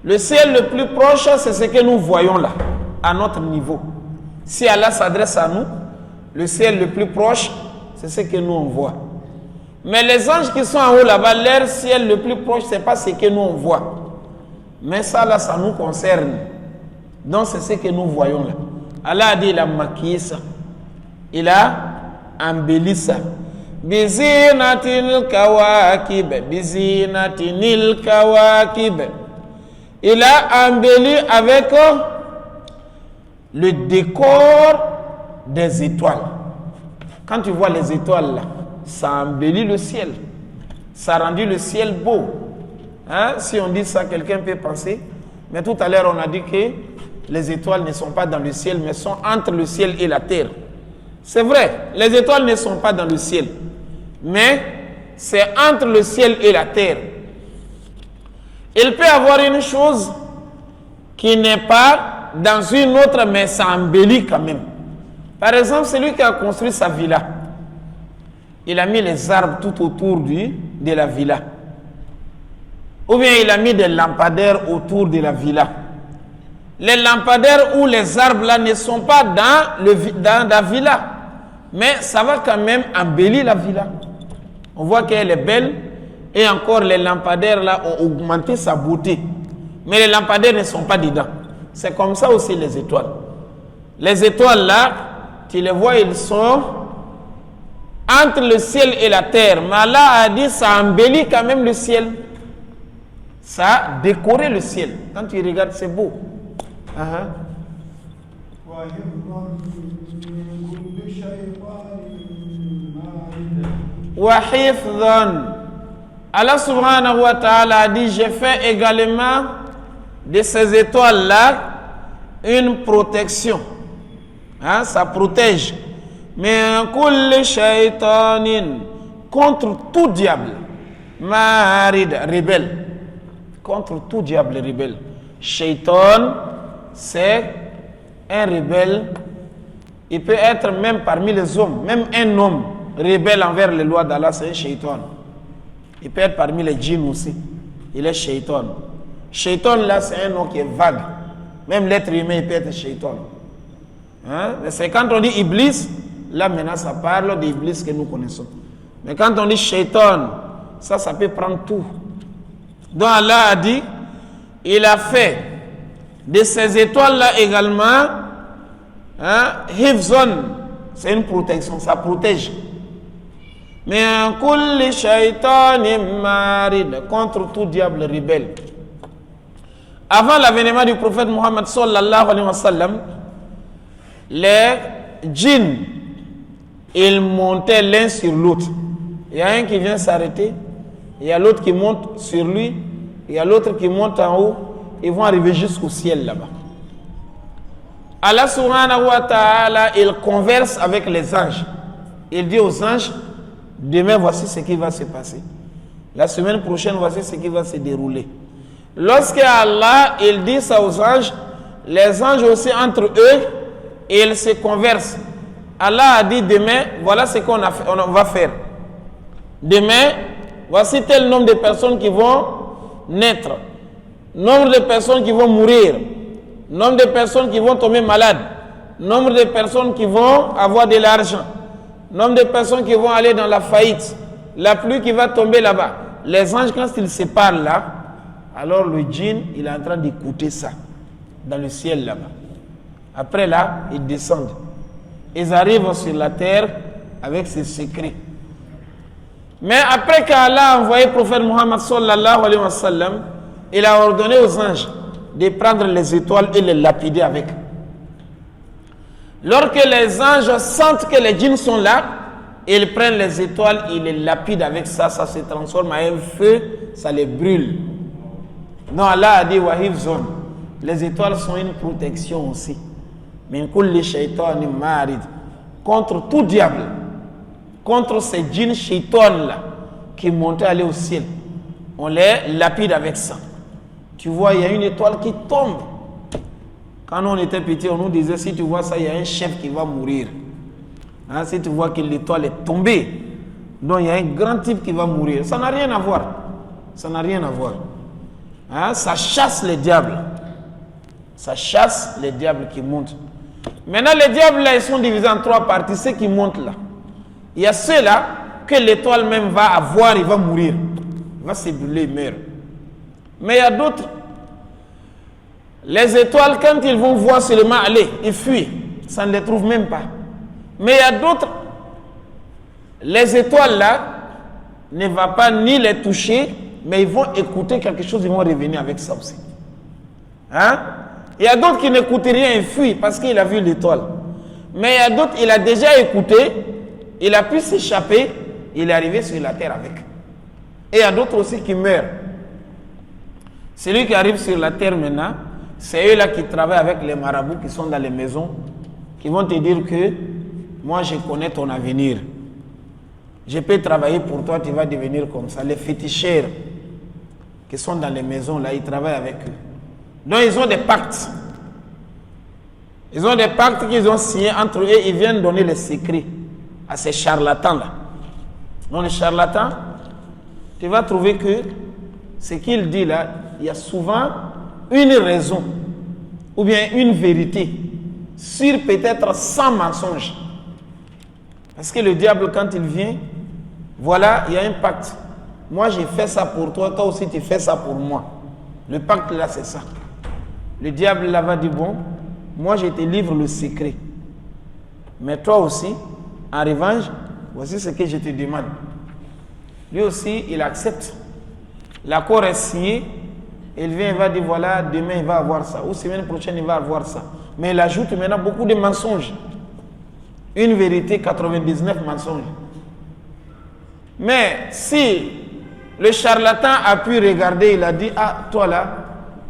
Le ciel le plus proche, c'est ce que nous voyons là, à notre niveau. Si Allah s'adresse à nous, le ciel le plus proche, c'est ce que nous on voit. Mais les anges qui sont en haut là-bas, leur ciel le plus proche, c'est pas ce que nous on voit. Mais ça là, ça nous concerne. Donc c'est ce que nous voyons là. Allah a dit, il a maquillé ça. Il a embelli ça. Bizinatil kawakib, bizinatinil kawakib. Il a embelli avec le décor des étoiles. Quand tu vois les étoiles là, ça embellit le ciel. Ça rendu le ciel beau. Hein? Si on dit ça, quelqu'un peut penser. Mais tout à l'heure, on a dit que les étoiles ne sont pas dans le ciel, mais sont entre le ciel et la terre. C'est vrai, les étoiles ne sont pas dans le ciel. Mais c'est entre le ciel et la terre. Il peut y avoir une chose qui n'est pas dans une autre, mais ça embellit quand même. Par exemple, celui qui a construit sa villa, il a mis les arbres tout autour de la villa. Ou bien il a mis des lampadaires autour de la villa. Les lampadaires ou les arbres là ne sont pas dans la villa, mais ça va quand même embellir la villa. On voit qu'elle est belle et encore les lampadaires là ont augmenté sa beauté. Mais les lampadaires ne sont pas dedans. C'est comme ça aussi les étoiles. Les étoiles là, tu les vois, ils sont entre le ciel et la terre. Mais Allah a dit, ça embellit quand même le ciel. Ça a décoré le ciel. Quand tu regardes, c'est beau. Wa hifdhan. Allah subhanahu wa ta'ala a dit, j'ai fait également de ces étoiles-là une protection. Ça protège. Mais kulli shaytanin, contre tout diable. Marid, rebelle. Contre tout diable rebelle. Shaitan, c'est un rebelle. Il peut être même parmi les hommes. Même un homme rebelle envers les lois d'Allah, c'est un shaitan. Il peut être parmi les djinns aussi. Il est shaitan. Shaitan là, c'est un nom qui est vague. Même l'être humain, il peut être shaitan. Mais c'est quand on dit Iblis, là maintenant ça parle d'Iblis que nous connaissons. Mais quand on dit shaitan, ça peut prendre tout. Donc Allah a dit, il a fait de ces étoiles-là également, hifzon, c'est une protection, ça protège. Mais un kulli shaytanin marid, contre tout diable rebelle. Avant l'avènement du prophète Mohammed sallallahu alayhi wa sallam, les djinns, ils montaient l'un sur l'autre. Il y a un qui vient s'arrêter, il y a l'autre qui monte sur lui, il y a l'autre qui monte en haut, ils vont arriver jusqu'au ciel là-bas. Allah subhanahu wa ta'ala, il converse avec les anges. Il dit aux anges, demain voici ce qui va se passer. La semaine prochaine, voici ce qui va se dérouler. Lorsque Allah, il dit ça aux anges, les anges aussi entre eux, ils se conversent. Allah a dit demain, voilà ce qu'on va faire. Demain, voici tel nombre de personnes qui vont naître, nombre de personnes qui vont mourir, nombre de personnes qui vont tomber malades, nombre de personnes qui vont avoir de l'argent, nombre de personnes qui vont aller dans la faillite, la pluie qui va tomber là-bas. Les anges, quand ils se parlent là, alors le djinn, il est en train d'écouter ça dans le ciel là-bas. Après là, ils descendent. Ils arrivent sur la terre avec ses secrets. Mais après qu'Allah a envoyé le prophète Mohammed sallallahu alayhi wa sallam, il a ordonné aux anges de prendre les étoiles et les lapider avec. Lorsque les anges sentent que les djinns sont là, ils prennent les étoiles, ils les lapident avec ça, ça se transforme en un feu, ça les brûle. Non, Allah a dit Wahif zone. Les étoiles sont une protection aussi. Min kulli shaytanin marid. Contre tout diable, contre ces djinns shaytan là qui montaient aller au ciel, on les lapide avec ça. Tu vois, il y a une étoile qui tombe. Quand on était petit, on nous disait, si tu vois ça, il y a un chef qui va mourir. Si tu vois que l'étoile est tombée, donc il y a un grand type qui va mourir. Ça n'a rien à voir. Ça n'a rien à voir. Ça chasse les diables. Ça chasse les diables qui montent. Maintenant, les diables là, ils sont divisés en trois parties. Ceux qui montent là. Il y a ceux-là que l'étoile même va avoir, il va mourir. Il va se brûler, il meurt. Mais il y a d'autres. Les étoiles, quand ils vont voir seulement aller, ils fuient. Ça ne les trouve même pas. Mais il y a d'autres. Les étoiles là ne vont pas ni les toucher, mais ils vont écouter quelque chose, ils vont revenir avec ça aussi. Il y a d'autres qui n'écoutent rien et fuient parce qu'il a vu l'étoile. Mais il y a d'autres, il a déjà écouté, il a pu s'échapper, il est arrivé sur la terre avec. Et il y a d'autres aussi qui meurent. Celui qui arrive sur la terre maintenant, c'est eux là qui travaillent avec les marabouts qui sont dans les maisons, qui vont te dire que moi je connais ton avenir. Je peux travailler pour toi, tu vas devenir comme ça. Les féticheurs qui sont dans les maisons là, ils travaillent avec eux. Donc ils ont des pactes. Ils ont des pactes qu'ils ont signés entre eux. Ils viennent donner les secrets à ces charlatans-là. Donc les charlatans, tu vas trouver que ce qu'il dit là, il y a souvent une raison ou bien une vérité sur peut-être 100 mensonges. Parce que le diable, quand il vient, voilà, il y a un pacte. Moi, j'ai fait ça pour toi, toi aussi, tu fais ça pour moi. Le pacte là, c'est ça. Le diable là-bas dit, bon, moi je te livre le secret. Mais toi aussi, en revanche, voici ce que je te demande. Lui aussi, il accepte. L'accord est signé. Il vient, il va dire, voilà, demain il va avoir ça. Ou semaine prochaine, il va avoir ça. Mais il ajoute maintenant beaucoup de mensonges. Une vérité, 99 mensonges. Mais si le charlatan a pu regarder, il a dit, ah, toi là,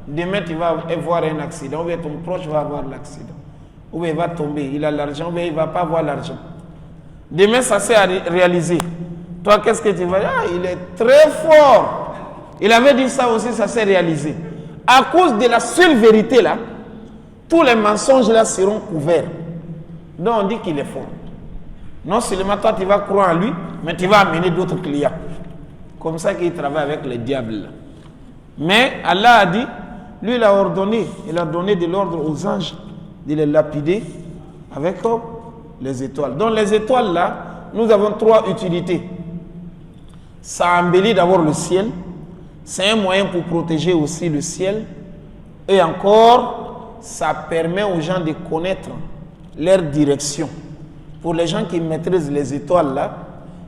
demain tu vas avoir un accident, ou bien ton proche va avoir l'accident, ou bien il va tomber, il a l'argent, ou bien il ne va pas avoir l'argent. Demain ça s'est réalisé. Toi, qu'est-ce que tu vas dire? Ah, il est très fort. Il avait dit ça aussi, ça s'est réalisé. À cause de la seule vérité là, tous les mensonges là seront couverts. Donc on dit qu'il est fort. Non seulement toi tu vas croire en lui, mais tu vas amener d'autres clients. Comme ça qu'il travaille avec les diables. Mais Allah a dit, lui il a ordonné, il a donné de l'ordre aux anges de les lapider avec les étoiles. Donc les étoiles là, nous avons 3 utilités. Ça embellit d'abord le ciel, c'est un moyen pour protéger aussi le ciel, et encore, ça permet aux gens de connaître leur direction. Pour les gens qui maîtrisent les étoiles là,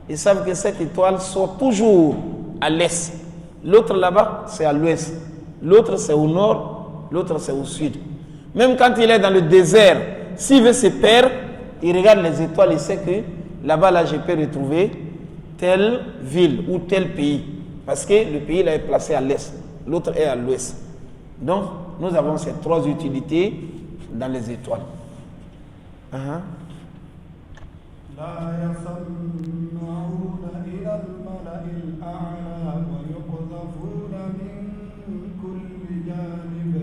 ils savent que cette étoile sort toujours à l'est. L'autre là-bas, c'est à l'ouest. L'autre, c'est au nord. L'autre, c'est au sud. Même quand il est dans le désert, s'il veut se perdre, il regarde les étoiles, il sait que là-bas, là, je peux retrouver telle ville ou tel pays. Parce que le pays là est placé à l'est. L'autre est à l'ouest. Donc, nous avons ces 3 utilités dans les étoiles.
لا يسمعون إلى الملأ الأعلى ويقذفون من كل جانب.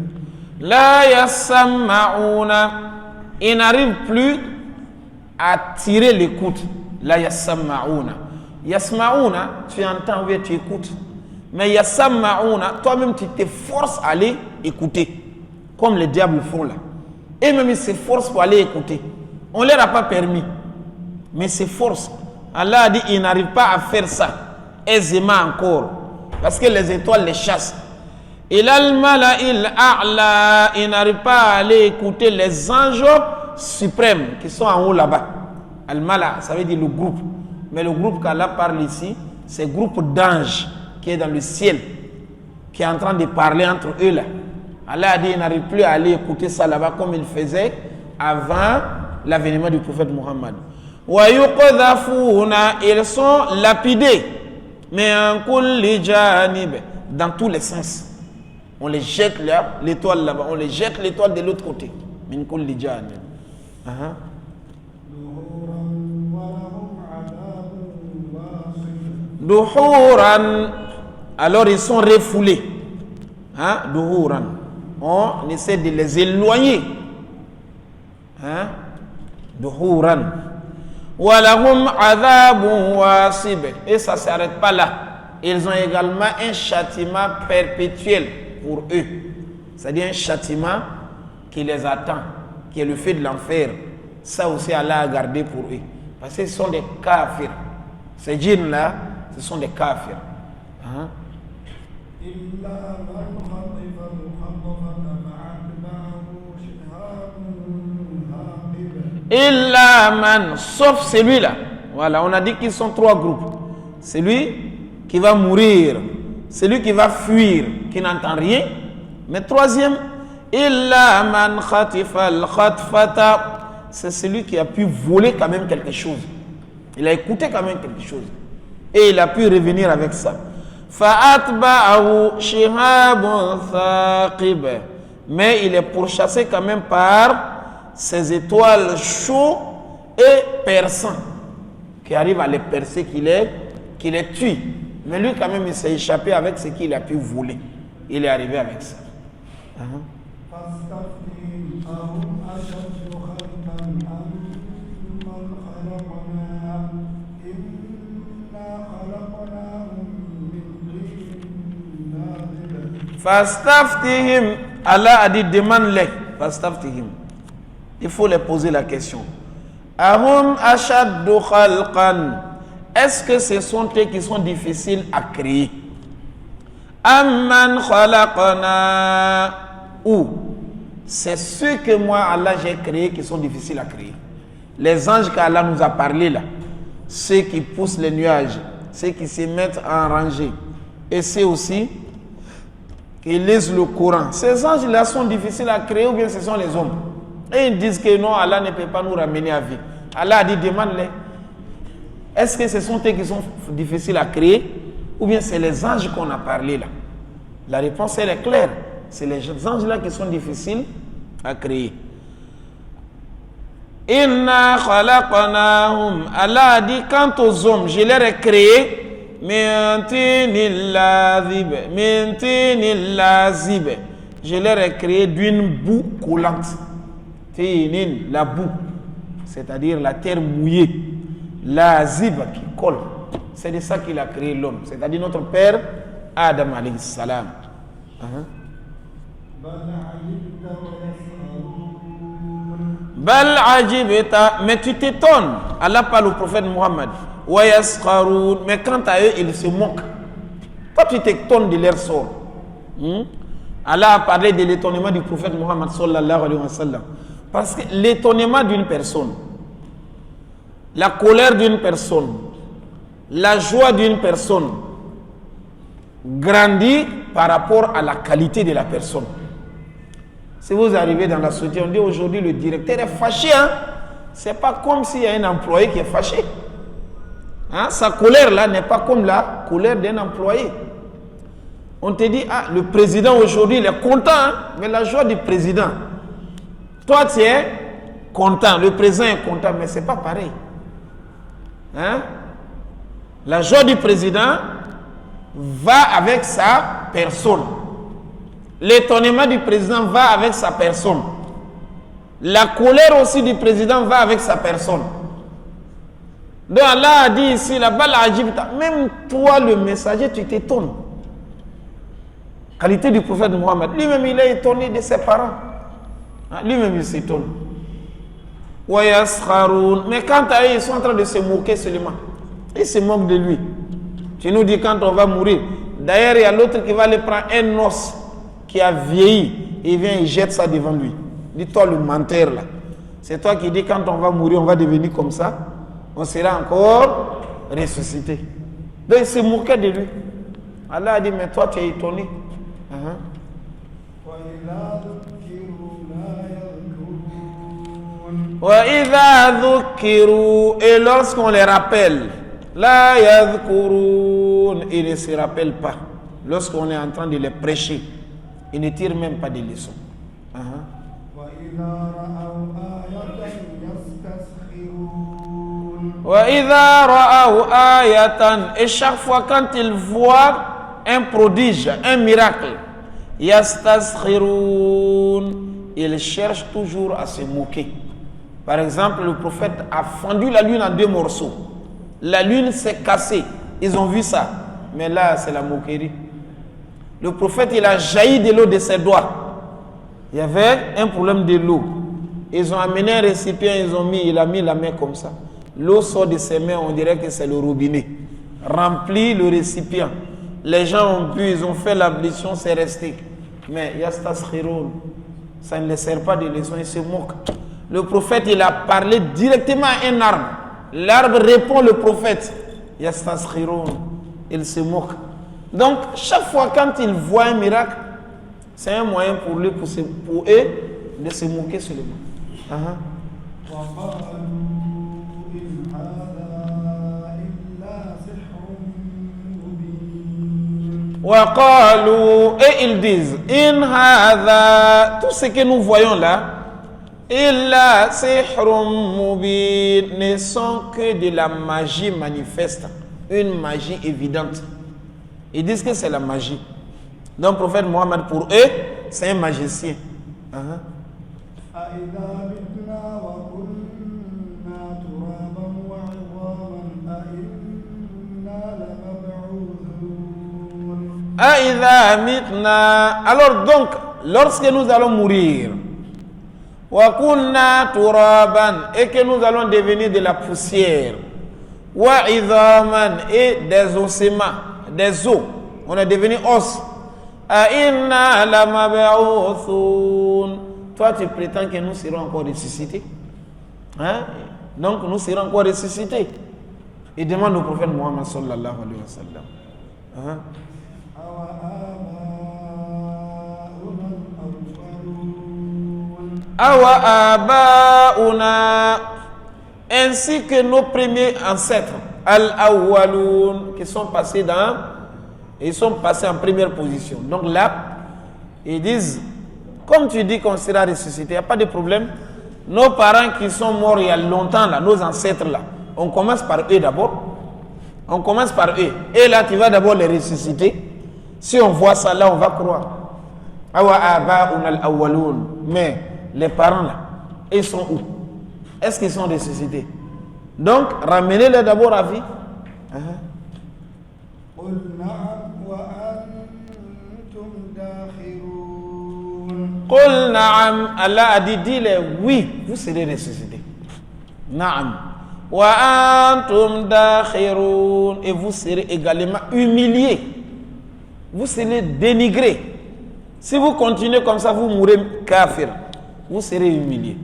لا يسمعون. Ils n'arrivent plus à tirer l'écoute. La yasma'una. Yasma'una, tu entends, oui, tu écoutes. Mais yasma'una, toi-même tu te forces à aller écouter. Comme les diables font là. Et même ils se forcent pour aller écouter. On ne leur a pas permis. Mais c'est force. Allah a dit, ils n'arrivent pas à faire ça aisément encore. Parce que les étoiles les chassent. Il n'arrive pas à aller écouter les anges suprêmes qui sont en haut là-bas. Al-Mala, ça veut dire le groupe. Mais le groupe qu'Allah parle ici, c'est le groupe d'anges qui est dans le ciel, qui est en train de parler entre eux là. Allah a dit, il n'arrive plus à aller écouter ça là-bas comme il faisait avant l'avènement du prophète Muhammad. Ils sont lapidés, mais en kulli janib, dans tous les sens. On les jette là, l'étoile là-bas, on les jette l'étoile de l'autre côté. Min kulli janib. Duhuran, alors ils sont refoulés. Duhuran, on essaie de les éloigner. Duhuran. Walahum adhabun wasib. Et ça ne s'arrête pas là. Ils ont également un châtiment perpétuel pour eux. C'est-à-dire un châtiment qui les attend, qui est le feu de l'enfer. Ça aussi Allah a gardé pour eux. Parce que ce sont des kafirs. Ces djinns-là, ce sont des kafirs. Illa man, sauf celui-là. Voilà, on a dit qu'ils sont 3 groupes. Celui qui va mourir, celui qui va fuir, qui n'entend rien. Mais 3e, illa man khatifa al-khatfata, c'est celui qui a pu voler quand même quelque chose. Il a écouté quand même quelque chose. Et il a pu revenir avec ça. Fa'atba'ahu shihabun thaqib. Mais il est pourchassé quand même par ces étoiles chaudes et perçants qui arrivent à les percer, qui les tuent. Mais lui quand même il s'est échappé avec ce qu'il a pu voler. Il est arrivé avec ça. Fastaftihim, Allah a dit demande-les. Fastaftihim. Il faut les poser la question. Ahum ashaddu khalqan. Est-ce que ce sont eux qui sont difficiles à créer? Amman khalaqna. Ou c'est ceux que moi, Allah, j'ai créés qui sont difficiles à créer. Les anges qu'Allah nous a parlé là, ceux qui poussent les nuages, ceux qui se mettent en rangée, et ceux aussi qui lisent le Coran. Ces anges-là sont difficiles à créer ou bien ce sont les hommes? Et ils disent que non, Allah ne peut pas nous ramener à vie. Allah a dit, demande-les. Est-ce que ce sont eux qui sont difficiles à créer ou bien c'est les anges qu'on a parlé là? La réponse, elle est claire. C'est les anges-là qui sont difficiles à créer. Inna khalaqnahum. Allah a dit, quant aux hommes, je les ai créés. Min tinil lazib. Je les ai créés d'une boue collante. Tinin, la boue. C'est-à-dire la terre mouillée. Lazib qui colle. C'est de ça qu'il a créé l'homme. C'est-à-dire notre père Adam alayhi salam. Bal ajibta, mais tu t'étonnes. Allah parle au prophète Muhammad. Wa yaskharun, mais quant à eux, ils se moquent. Toi, tu t'étonnes de leur sort. Allah a parlé de l'étonnement du prophète Muhammad sallallahu alayhi wa sallam. Parce que l'étonnement d'une personne, la colère d'une personne, la joie d'une personne grandit par rapport à la qualité de la personne. Si vous arrivez dans la société, on dit aujourd'hui le directeur est fâché. C'est pas comme s'il y a un employé qui est fâché. Sa colère là n'est pas comme la colère d'un employé. On te dit, le président aujourd'hui il est content, mais la joie du président. Toi tu es content, le président est content, mais c'est pas pareil. La joie du président va avec sa personne. L'étonnement du président va avec sa personne. La colère aussi du président va avec sa personne. Donc Allah a dit ici, la balle ajibta, même toi le messager, tu t'étonnes. Qualité du prophète Mohammed, lui-même il est étonné de ses parents. Lui-même il s'étonne. Mais quant à eux, ils sont en train de se moquer seulement. Ils se moquent de lui. Tu nous dis quand on va mourir. D'ailleurs, il y a l'autre qui va aller prendre un os qui a vieilli. Et il vient, il jette ça devant lui. Dis-toi le menteur là. C'est toi qui dis quand on va mourir, on va devenir comme ça. On sera encore ressuscité. Donc il se moquait de lui. Allah a dit, mais toi tu es étonné. Et lorsqu'on les rappelle, la yadhkurun, ils ne se rappellent pas. Lorsqu'on est en train de les prêcher, ils ne tirent même pas de leçons. Et chaque fois quand ils voient un prodige, un miracle, yastaskhirun, ils cherchent toujours à se moquer. Par exemple, le prophète a fendu la lune en 2 morceaux. La lune s'est cassée. Ils ont vu ça. Mais là, c'est la moquerie. Le prophète, il a jailli de l'eau de ses doigts. Il y avait un problème de l'eau. Ils ont amené un récipient, il a mis la main comme ça. L'eau sort de ses mains, on dirait que c'est le robinet. Remplit le récipient. Les gens ont bu, ils ont fait l'ablution, c'est resté. Mais yastaskhirun, ça ne les sert pas de leçon, ils se moquent. Le prophète, il a parlé directement à un arbre. L'arbre répond le prophète. Yastaskhirun, il se moque. Donc, chaque fois quand il voit un miracle, c'est un moyen pour lui, pour eux, de se moquer seulement. Et ils disent, in hadha, tout ce que nous voyons là, illa sihrun mubin, ne sont que de la magie manifeste, une magie évidente. Ils disent que c'est la magie. Donc, prophète Mohammed, pour eux, c'est un magicien. Alors donc, lorsque nous allons mourir, et que nous allons devenir de la poussière, et des ossements, des os, on est devenu os. Toi, tu prétends que nous serons encore ressuscités. Hein? Donc, nous serons encore ressuscités. Il demande au prophète Muhammad sallallahu alayhi wa sallam. Hein? Awa abauna, ainsi que nos premiers ancêtres, al-awwaloun, qui sont passés en première position. Donc là, ils disent, comme tu dis qu'on sera ressuscité, il n'y a pas de problème. Nos parents qui sont morts il y a longtemps, là, nos ancêtres là, on commence par eux d'abord. On commence par eux. Et là, tu vas d'abord les ressusciter. Si on voit ça là, on va croire. Awa abauna al-awwaloun. Mais les parents là, ils sont où? Est-ce qu'ils sont ressuscités? Donc, ramenez-les d'abord à vie. Qul na'am. Allah a dit, dis-les, oui, vous serez ressuscités. Na'am. Wa antum dakhirun. Et vous serez également humiliés. Vous serez dénigrés. Si vous continuez comme ça, vous mourrez kafir. Vous serez humiliés.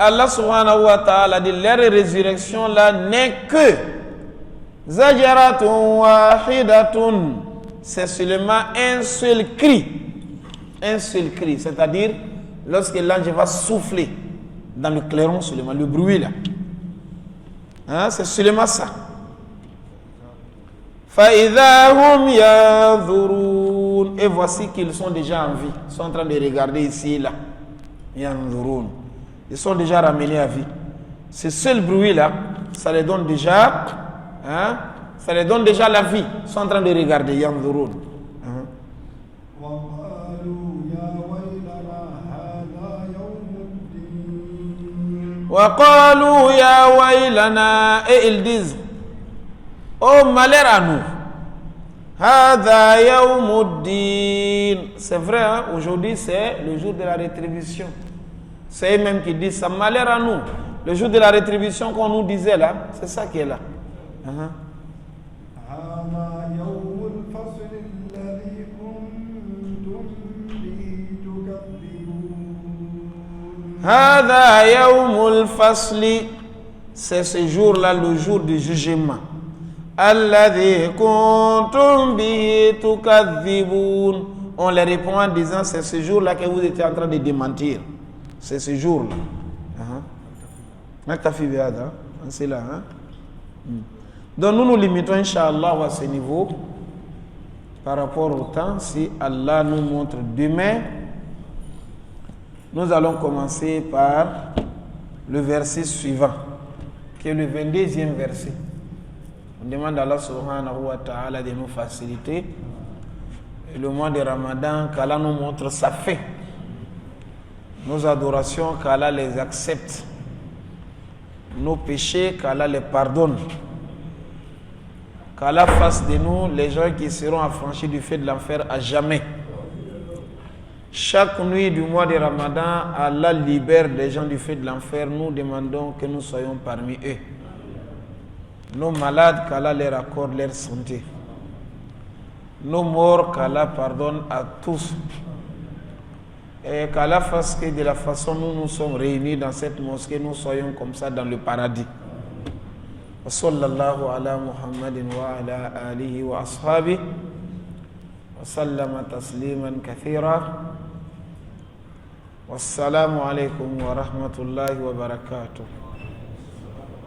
Allah subhanahu wa ta'ala dit, leur résurrection là n'est que zajaratun wahidatun, c'est seulement un seul cri. Un seul cri, c'est-à-dire lorsque l'ange va souffler dans le clairon seulement, le bruit là. Hein, c'est seulement ça. فَإِذَا هُمْ يَنْظُرُونَ. Et voici qu'ils sont déjà en vie. Ils sont en train de regarder ici et là. يَنْظُرُونَ. Ils sont déjà ramenés à vie. Ce seul bruit là, ça les donne déjà, hein, ça les donne déjà la vie. Ils sont en train de regarder. يَنْظُرُونَ. وَقَالُوا يَا وَيْلَنَا. Et ils disent, oh malheur à nous. هَذَا يَوْمُ الدِّينِ. C'est vrai, hein? Aujourd'hui c'est le jour de la rétribution. C'est eux-mêmes qui disent ça, malheur à nous. Le jour de la rétribution qu'on nous disait là, c'est ça qui est là. Hada yawmul fasli, c'est ce jour-là, le jour du jugement. Alladhi kuntum bihi tukadhibun. On les répond en disant, c'est ce jour-là que vous étiez en train de démentir. C'est ce jour-là. C'est là. Donc nous nous limitons, Inch'Allah, à ce niveau par rapport au temps. Si Allah nous montre demain, nous allons commencer par le verset suivant, qui est le 22e verset. On demande à Allah subhanahu wa ta'ala de nous faciliter. Et le mois de Ramadan, qu'Allah nous montre sa fin. Nos adorations, qu'Allah les accepte. Nos péchés, qu'Allah les pardonne. Qu'Allah fasse de nous les gens qui seront affranchis du feu de l'enfer à jamais. Chaque nuit du mois de Ramadan, Allah libère les gens du feu de l'enfer. Nous demandons que nous soyons parmi eux. Nos malades, qu'Allah leur accorde leur santé. Nos morts, qu'Allah pardonne à tous. Et qu'Allah fasse que de la façon dont nous sommes réunis dans cette mosquée, nous soyons comme ça dans le paradis. Wa sallallahu ala Muhammadin wa ala alihi wa ashabihi. وسلم تسليما كثيرا والسلام عليكم ورحمة الله وبركاته.